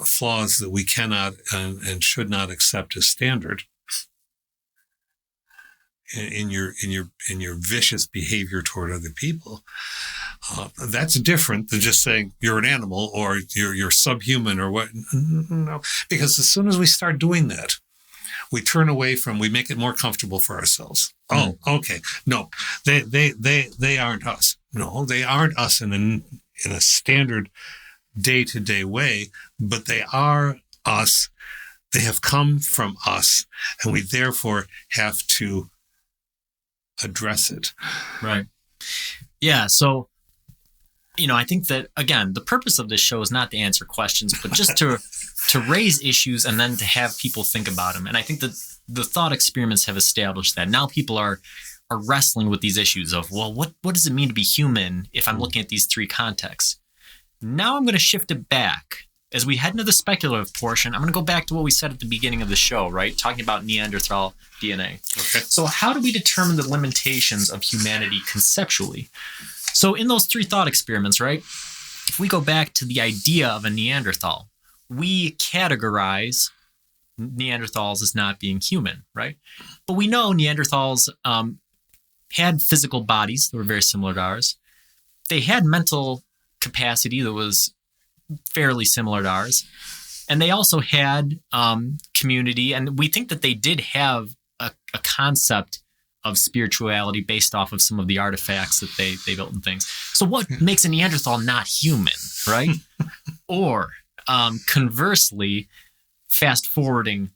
flaws that we cannot and should not accept as standard in your vicious behavior toward other people? That's different than just saying you're an animal or you're subhuman or what. No, because as soon as we start doing that, we turn away from. We make it more comfortable for ourselves. Oh, okay. No, they aren't us. No, they aren't us in a standard day-to-day way, but they are us. They have come from us, and we therefore have to address it. Right. Yeah. So, I think that, again, the purpose of this show is not to answer questions, but just to raise issues and then to have people think about them. And I think that the thought experiments have established that now people are wrestling with these issues of, well, what does it mean to be human if I'm looking at these three contexts? Now I'm going to shift it back. As we head into the speculative portion, I'm going to go back to what we said at the beginning of the show, right? Talking about Neanderthal DNA. Okay. So how do we determine the limitations of humanity conceptually? So in those three thought experiments, right? If we go back to the idea of a Neanderthal, we categorize Neanderthals as not being human, right? But we know Neanderthals had physical bodies that were very similar to ours. They had mental capacity that was fairly similar to ours. And they also had community. And we think that they did have a concept of spirituality based off of some of the artifacts that they built and things. So what makes a Neanderthal not human, right? Or conversely, fast forwarding,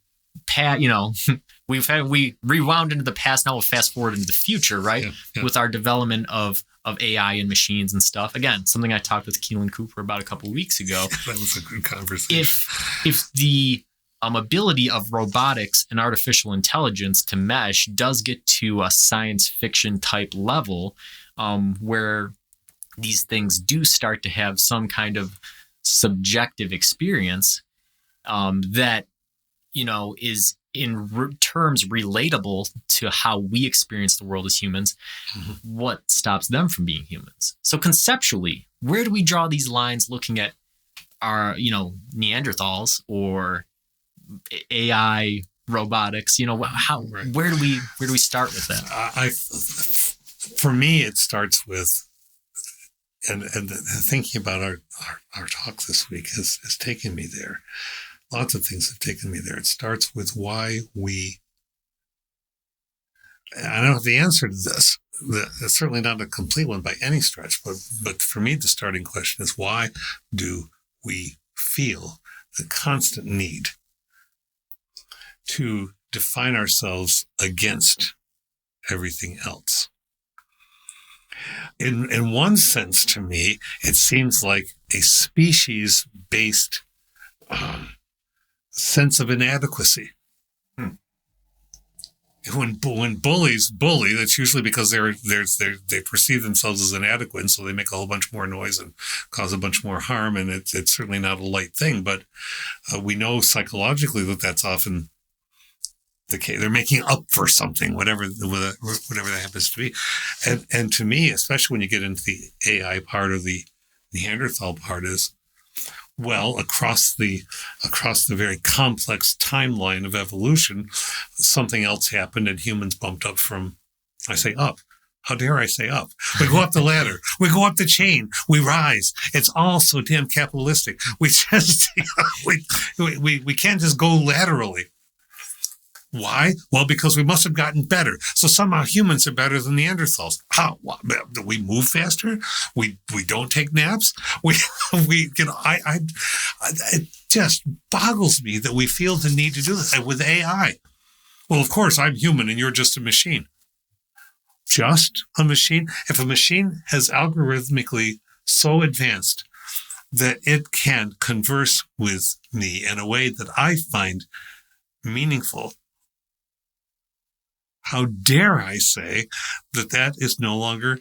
we rewound into the past. Now we'll fast forward into the future, right? Yeah. With our development of AI and machines and stuff. Again, something I talked with Keelan Cooper about a couple of weeks ago. That was a good conversation. If the ability of robotics and artificial intelligence to mesh does get to a science fiction type level, where these things do start to have some kind of subjective experience that is in terms relatable to how we experience the world as humans, what stops them from being humans? So conceptually, where do we draw these lines looking at our, Neanderthals or AI robotics? Where do we start with that? For me, it starts with, and thinking about our talk this week has taken me there. Lots of things have taken me there. It starts with why I don't have the answer to this. It's certainly not a complete one by any stretch, but for me, the starting question is, why do we feel the constant need to define ourselves against everything else? In one sense, to me, it seems like a species-based sense of inadequacy. When bullies bully, that's usually because they perceive themselves as inadequate, and so they make a whole bunch more noise and cause a bunch more harm, and it's certainly not a light thing. But we know psychologically that that's often the case. They're making up for something, whatever that happens to be. And to me, especially when you get into the AI part or the Neanderthal part, is, well, across the very complex timeline of evolution, something else happened and humans bumped up from, I say up. How dare I say up? We go up the ladder. We go up the chain. We rise. It's all so damn capitalistic. We just, we can't just go laterally. Why? Well, because we must have gotten better. So somehow humans are better than Neanderthals. How? Do we move faster? We don't take naps. It just boggles me that we feel the need to do this with AI. Well, of course, I'm human and you're just a machine. Just a machine? If a machine has algorithmically so advanced that it can converse with me in a way that I find meaningful, how dare I say that is no longer,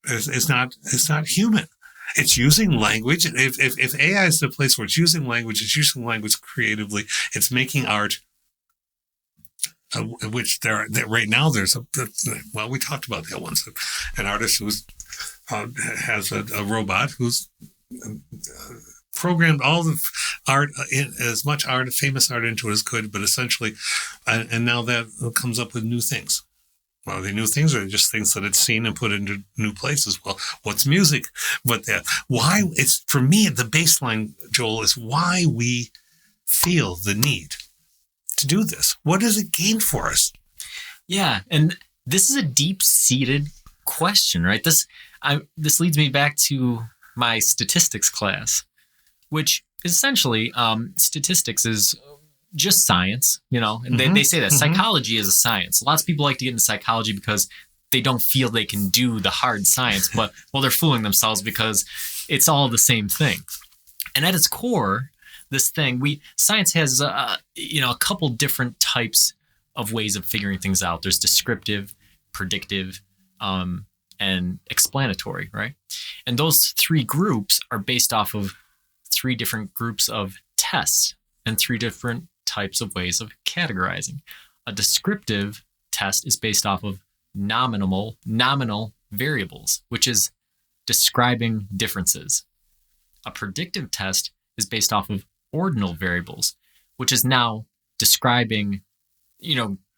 it's not human. It's using language. If AI is the place where it's using language creatively, it's making art, which right now there's we talked about that once, an artist who's has a robot who's programmed all the art, as much art, famous art into it as could, but essentially, and now that comes up with new things. Well, the new things are just things that it's seen and put into new places. Well, what's music? But why? It's, for me, the baseline, Joel, is why we feel the need to do this. What does it gain for us? Yeah, and this is a deep-seated question, right? This leads me back to my statistics class, which is essentially statistics is just science, and they say that psychology is a science. Lots of people like to get into psychology because they don't feel they can do the hard science, but they're fooling themselves because it's all the same thing. And at its core, this thing, science has a couple different types of ways of figuring things out. There's descriptive, predictive, and explanatory, right? And those three groups are based off of three different groups of tests and three different types of ways of categorizing. A descriptive test is based off of nominal variables, which is describing differences. A predictive test is based off of ordinal variables, which is now describing,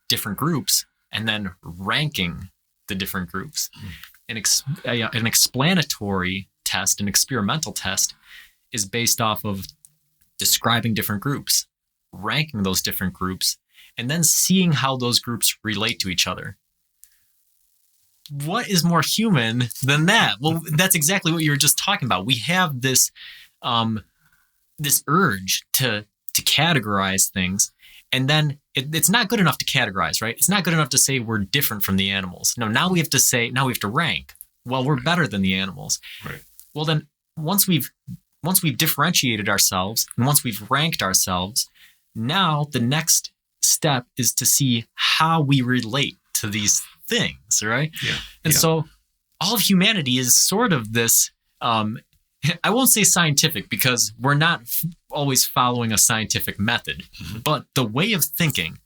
different groups and then ranking the different groups. An explanatory test, an experimental test, is based off of describing different groups, ranking those different groups, and then seeing how those groups relate to each other. What is more human than that? Well, that's exactly what you were just talking about. We have this this urge to categorize things, and then it's not good enough to categorize, right? It's not good enough to say we're different from the animals. No, now we have to rank. Well, we're better than the animals. Right. Well, then once we've differentiated ourselves and once we've ranked ourselves, now the next step is to see how we relate to these things, right? Yeah. And so all of humanity is sort of this, I won't say scientific because we're not always following a scientific method, but the way of thinking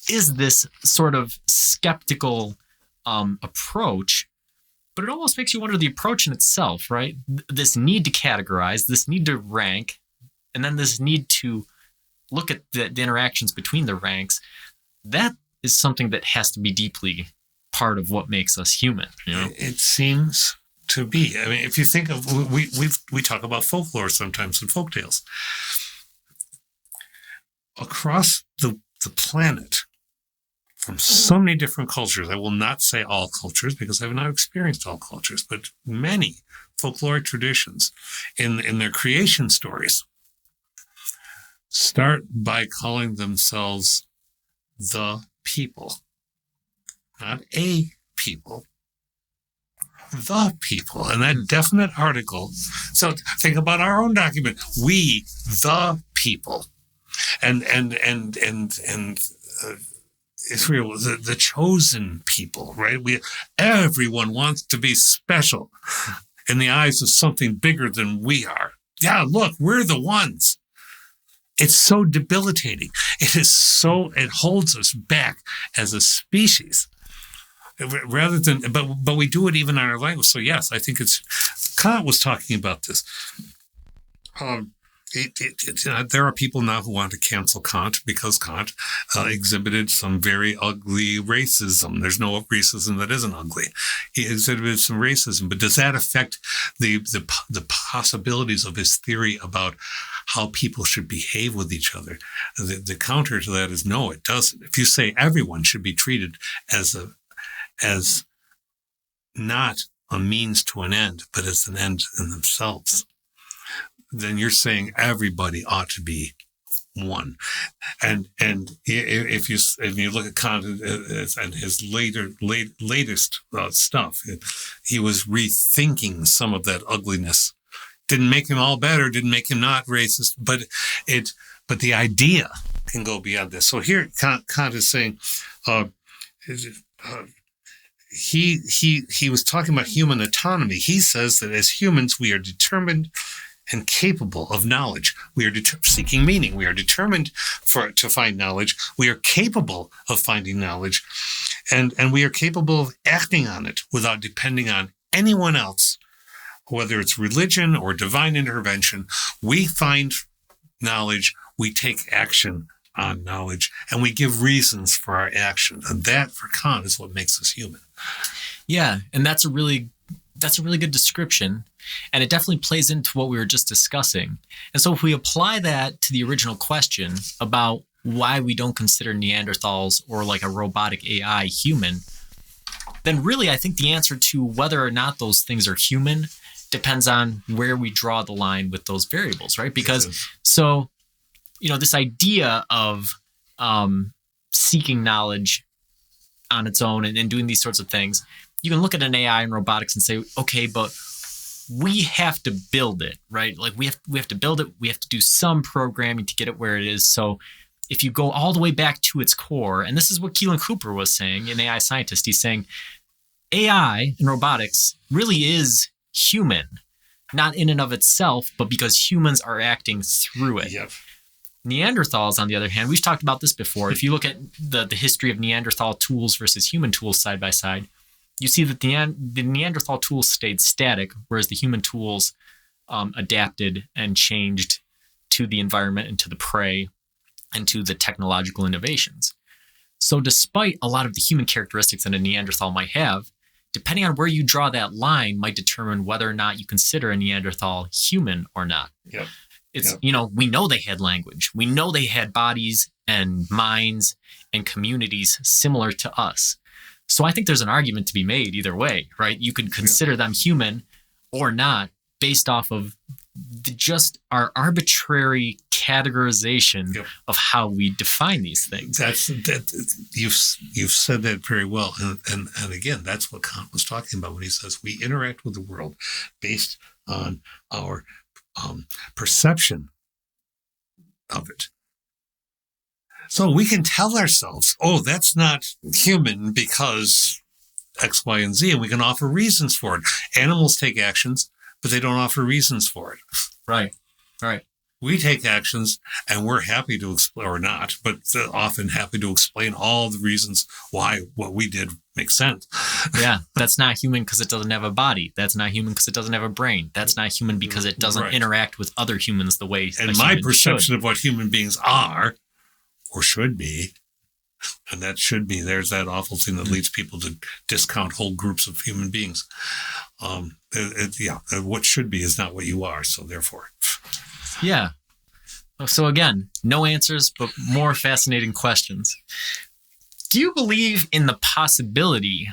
is this sort of skeptical approach. But it almost makes you wonder the approach in itself, right? This need to categorize, this need to rank, and then this need to look at the interactions between the ranks. That is something that has to be deeply part of what makes us human. It seems to be. I mean, if you think of, we talk about folklore sometimes and folktales. Across the planet, from so many different cultures. I will not say all cultures because I have not experienced all cultures, but many folkloric traditions in their creation stories start by calling themselves the people. Not a people, the people. And that definite article. So think about our own document. We, the people. And Israel, the chosen people, right? Everyone wants to be special in the eyes of something bigger than we are. Yeah, look, we're the ones. It's so debilitating. It holds us back as a species. Rather than, but we do it even in our language. So yes, I think Kant was talking about this. There are people now who want to cancel Kant because Kant exhibited some very ugly racism. There's no racism that isn't ugly. He exhibited some racism, but does that affect the possibilities of his theory about how people should behave with each other? The counter to that is no, it doesn't. If you say everyone should be treated as not a means to an end, but as an end in themselves, then you're saying everybody ought to be one. And if you look at Kant and his latest stuff, he was rethinking some of that ugliness. Didn't make him all better, didn't make him not racist, but the idea can go beyond this. So here Kant is saying, he was talking about human autonomy. He says that as humans, we are determined and capable of knowledge. We are seeking meaning. We are determined to find knowledge. We are capable of finding knowledge, and we are capable of acting on it without depending on anyone else, whether it's religion or divine intervention. We find knowledge, we take action on knowledge, and we give reasons for our action. And that, for Kant, is what makes us human. Yeah, and that's a really good description. And it definitely plays into what we were just discussing. And so if we apply that to the original question about why we don't consider Neanderthals or like a robotic AI human, then really I think the answer to whether or not those things are human depends on where we draw the line with those variables, right? Because so, this idea of seeking knowledge on its own and doing these sorts of things, you can look at an AI and robotics and say, okay, but we have to build it, right? Like we have to build it. We have to do some programming to get it where it is. So if you go all the way back to its core, and this is what Keelan Cooper was saying, an AI scientist, he's saying AI and robotics really is human, not in and of itself, but because humans are acting through it. Yep. Neanderthals, on the other hand, we've talked about this before. If you look at the history of Neanderthal tools versus human tools side by side, you see that the Neanderthal tools stayed static, whereas the human tools adapted and changed to the environment and to the prey and to the technological innovations. So despite a lot of the human characteristics that a Neanderthal might have, depending on where you draw that line might determine whether or not you consider a Neanderthal human or not. Yep. It's, we know they had language. We know they had bodies and minds and communities similar to us. So I think there's an argument to be made either way, right? You could consider them human or not based off of just our arbitrary categorization of how we define these things. You've said that very well. And again, that's what Kant was talking about when he says we interact with the world based on our perception of it. So we can tell ourselves, oh, that's not human because X, Y, and Z, and we can offer reasons for it. Animals take actions, but they don't offer reasons for it. Right. We take actions and we're happy to explain, or not, but often happy to explain all the reasons why what we did makes sense. Yeah, that's not human because it doesn't have a body. That's not human because it doesn't have a brain. That's not human because it doesn't interact with other humans the way and my perception of what human beings are or should be, and that should be, there's that awful thing that leads people to discount whole groups of human beings. What should be is not what you are, so therefore. Yeah. So again, no answers, but more fascinating questions. Do you believe in the possibility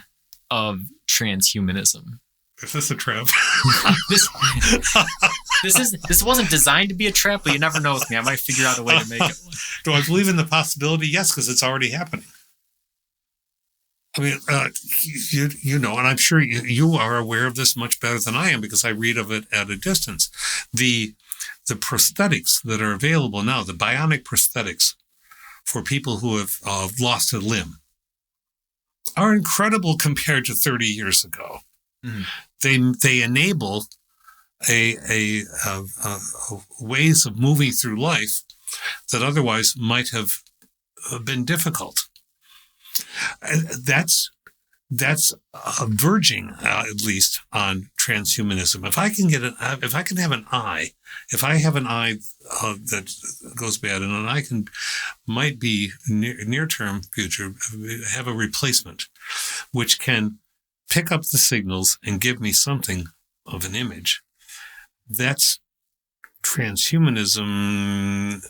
of transhumanism? Is this a trap? This wasn't designed to be a trap, but you never know with me. I might figure out a way to make it one. Do I believe in the possibility? Yes, because it's already happening. I mean, and I'm sure you are aware of this much better than I am because I read of it at a distance. The prosthetics that are available now, the bionic prosthetics for people who have lost a limb, are incredible compared to 30 years ago. Mm-hmm. They enable a ways of moving through life that otherwise might have been difficult. That's verging at least on transhumanism. If I can have an eye, if I have an eye that goes bad, and an eye might be near term future, have a replacement, which can pick up the signals and give me something of an image. That's transhumanism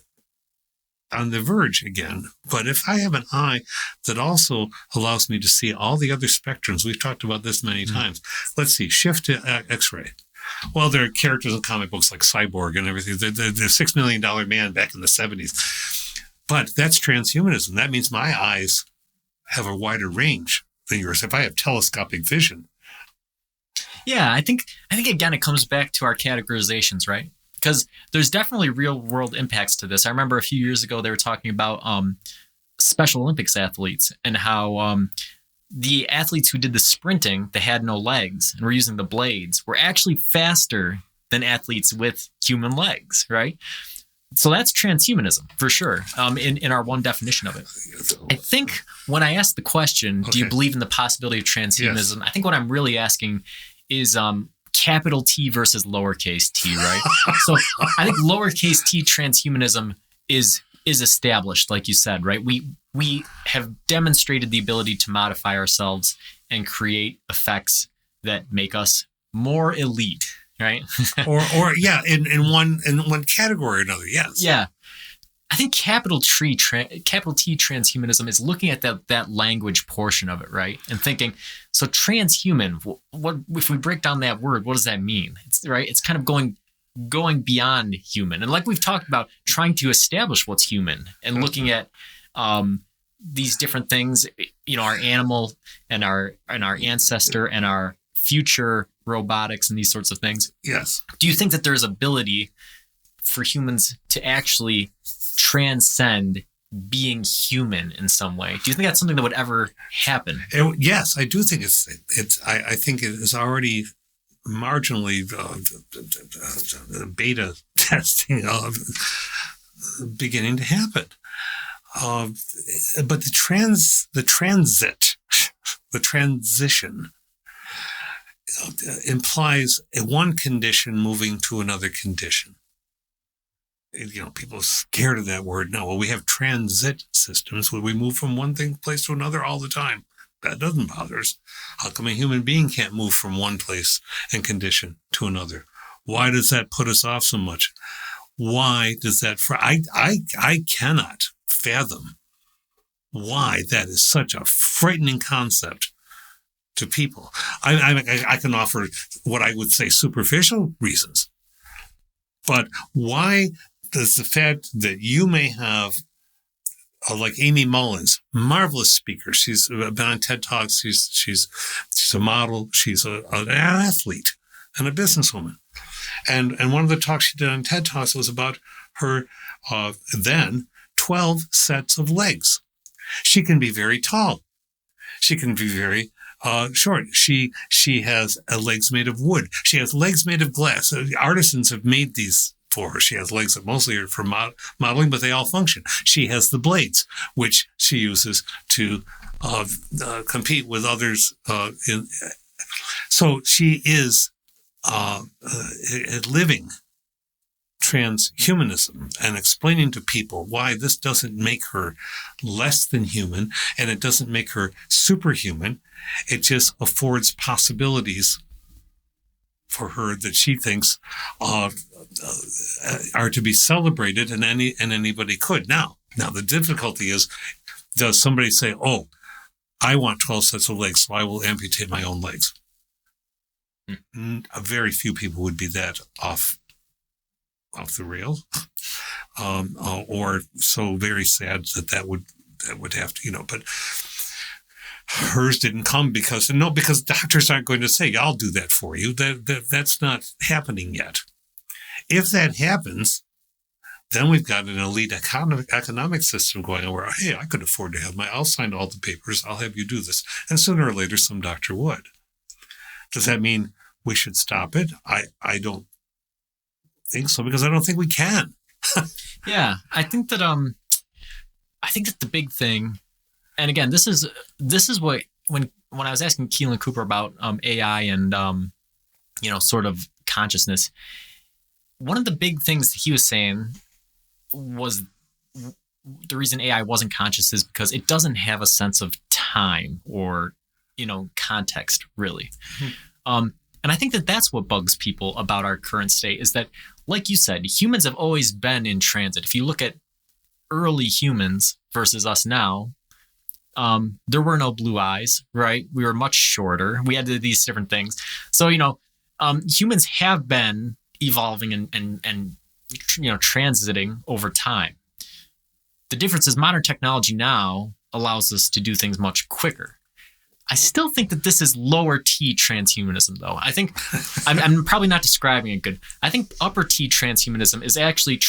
on the verge again. But if I have an eye that also allows me to see all the other spectrums, we've talked about this many times. Let's see, shift to X-ray. Well, there are characters in comic books like Cyborg and everything. The $6 Million Man back in the 70s. But that's transhumanism. That means my eyes have a wider range than yours. If I have telescopic vision. Yeah, I think again, it comes back to our categorizations, right? because there's definitely real world impacts to this. I remember a few years ago they were talking about Special Olympics athletes and how the athletes who did the sprinting, they had no legs and were using the blades, were actually faster than athletes with human legs, right? So that's transhumanism for sure, in our one definition of it. I think when I asked the question, do you believe in the possibility of transhumanism? Yes. I think what I'm really asking is capital T versus lowercase t, right? So I think lowercase t transhumanism is established, like you said, right? We have demonstrated the ability to modify ourselves and create effects that make us more elite. Right. or yeah, in one category or another. Yes. Yeah. I think capital T transhumanism is looking at that language portion of it, right? And thinking, so transhuman, what if we break down that word, what does that mean? It's right. It's kind of going beyond human. And like we've talked about, trying to establish what's human and looking at these different things, our animal and our ancestor and our future robotics and these sorts of things. Yes. Do you think that there's ability for humans to actually transcend being human in some way? Do you think that's something that would ever happen? Yes, I do think it's. I think it is already marginally beta testing beginning to happen. But the transition implies one condition moving to another condition. People are scared of that word. No, well, we have transit systems where we move from one place to another all the time. That doesn't bother us. How come a human being can't move from one place and condition to another? Why does that put us off so much? Why does that? I cannot fathom why that is such a frightening concept to people. I can offer what I would say superficial reasons. But why does the fact that you may have, like Amy Mullins, marvelous speaker, she's been on TED Talks, she's a model, she's an athlete and a businesswoman. And one of the talks she did on TED Talks was about her then 12 sets of legs. She can be very tall. She can be very short. She has legs made of wood. She has legs made of glass. Artisans have made these for her. She has legs that mostly are for modeling, but they all function. She has the blades, which she uses to compete with others. So she is living transhumanism and explaining to people why this doesn't make her less than human and it doesn't make her superhuman. It just affords possibilities for her that she thinks are to be celebrated, and anybody could. Now the difficulty is, does somebody say, "Oh, I want 12 sets of legs, so I will amputate my own legs"? Very few people would be that off the rail, or so very sad that would have to, but hers didn't come because doctors aren't going to say, "I'll do that for you." That's not happening yet. If that happens, then we've got an elite economic system going on where, hey, I could afford to I'll sign all the papers, I'll have you do this. And sooner or later, some doctor would. Does that mean we should stop it? I don't think so, because I don't think we can. Yeah, I think that the big thing, and again, this is what when I was asking Keelan Cooper about AI and sort of consciousness, one of the big things that he was saying was the reason AI wasn't conscious is because it doesn't have a sense of time or context, really. Mm-hmm. And I think that that's what bugs people about our current state, is that, like you said, humans have always been in transit. If you look at early humans versus us now, there were no blue eyes, right? We were much shorter. We had these different things. So, humans have been evolving and transiting over time. The difference is modern technology now allows us to do things much quicker. I still think that this is lower T transhumanism, though. I think I'm probably not describing it good. I think upper T transhumanism is actually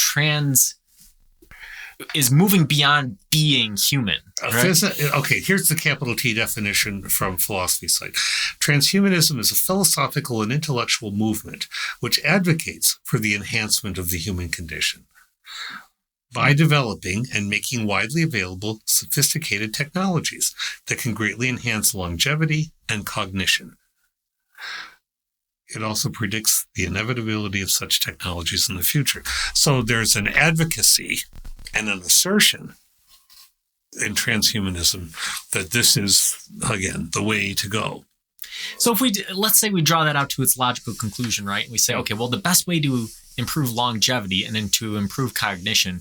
is moving beyond being human. Right? Okay, here's the capital T definition from philosophy site. Transhumanism is a philosophical and intellectual movement which advocates for the enhancement of the human condition by developing and making widely available sophisticated technologies that can greatly enhance longevity and cognition. It also predicts the inevitability of such technologies in the future. So there's an advocacy and an assertion in transhumanism that this is, again, the way to go. So if let's say we draw that out to its logical conclusion, right? And we say, okay, well, the best way to improve longevity and then to improve cognition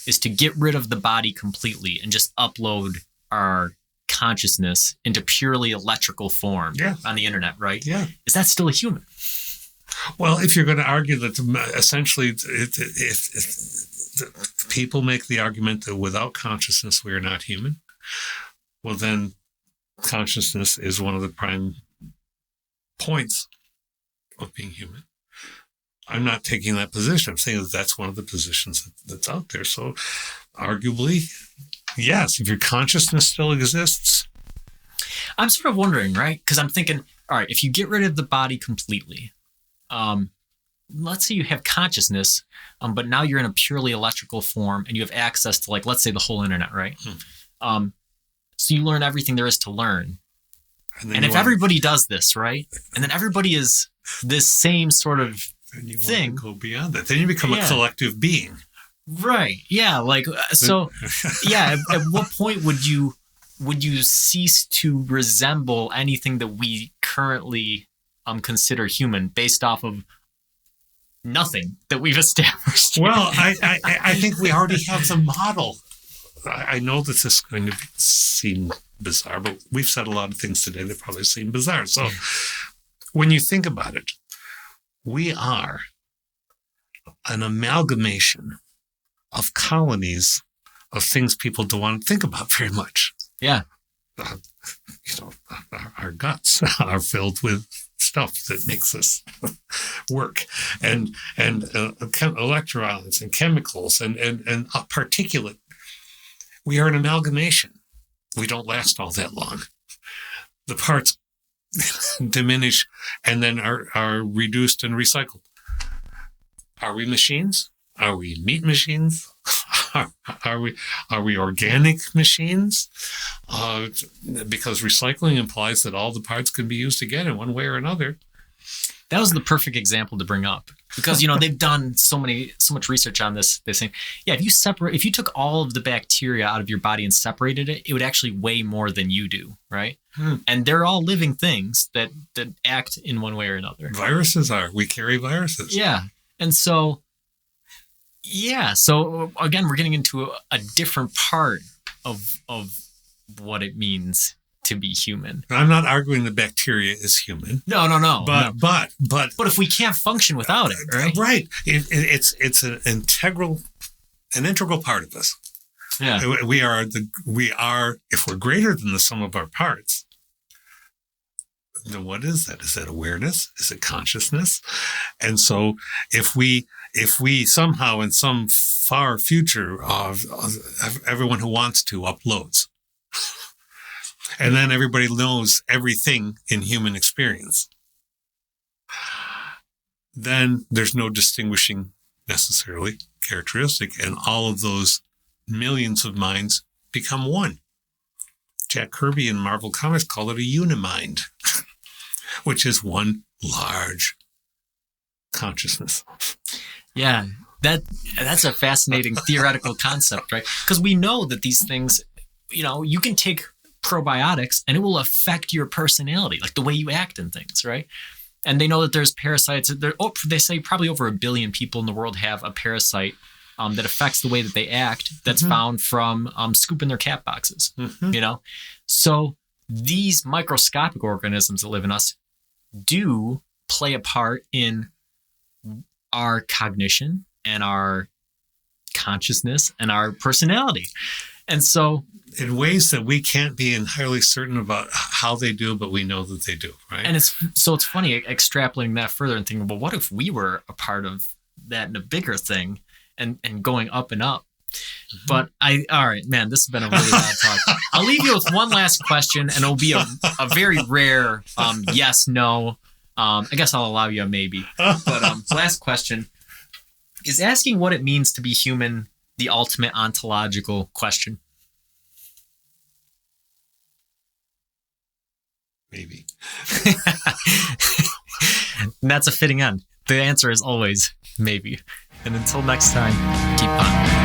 is to get rid of the body completely and just upload our consciousness into purely electrical form on the internet, right? Yeah. Is that still a human? Well, if you're going to argue that essentially if people make the argument that without consciousness we are not human, well, then consciousness is one of the prime points of being human. I'm not taking that position. I'm saying that that's one of the positions that's out there. So arguably, yes, if your consciousness still exists. I'm sort of wondering, right? Because I'm thinking, all right, if you get rid of the body completely, let's say you have consciousness, but now you're in a purely electrical form and you have access to, like, let's say the whole internet, right? So you learn everything there is to learn. And if everybody does this, right? And then everybody is this same sort of thing. Go beyond that. Then you become a collective being. Right. Yeah. Like, so, yeah. At what point would you cease to resemble anything that we currently consider human based off of nothing that we've established? Well, I think we already have the model. I know this is going to seem bizarre, but we've said a lot of things today that probably seem bizarre. So when you think about it, we are an amalgamation of colonies of things people don't want to think about very much. Yeah. Our guts are filled with stuff that makes us work, and electrons and chemicals and particulate. We are an amalgamation. We don't last all that long. The parts diminish and then are reduced and recycled. Are we machines? Are we meat machines? Are we organic machines? Because recycling implies that all the parts can be used again in one way or another. That was the perfect example to bring up because, they've done so much research on this thing. Yeah, if you took all of the bacteria out of your body and separated it, it would actually weigh more than you do, right? And they're all living things that act in one way or another. We carry viruses. Yeah. And so, so again, we're getting into a different part of what it means to be human. I'm not arguing that bacteria is human. No. But if we can't function without it, right? Right. It's an integral part of us. Yeah. We are if we're greater than the sum of our parts, then what is that? Is that awareness? Is it consciousness? And so if we somehow in some far future everyone who wants to uploads, and then everybody knows everything in human experience, then there's no distinguishing necessarily characteristic, and all of those millions of minds become one. Jack Kirby in Marvel Comics called it a unimind, which is one large consciousness. Yeah, that's a fascinating theoretical concept, right? Because we know that these things, you can take probiotics and it will affect your personality, like the way you act and things, right? And they know that there's parasites. They say probably over 1 billion people in the world have a parasite that affects the way that they act. That's found from scooping their cat boxes. So these microscopic organisms that live in us do play a part in our cognition and our consciousness and our personality. And so, in ways that we can't be entirely certain about how they do, but we know that they do, right? and it's funny extrapolating that further and thinking, well, what if we were a part of that in a bigger thing and going up and up? Mm-hmm. But all right, man, this has been a really long talk. I'll leave you with one last question, and it'll be a very rare yes, no. I guess I'll allow you a maybe. But last question is asking what it means to be human, the ultimate ontological question. Maybe. And that's a fitting end. The answer is always maybe. And until next time, keep on.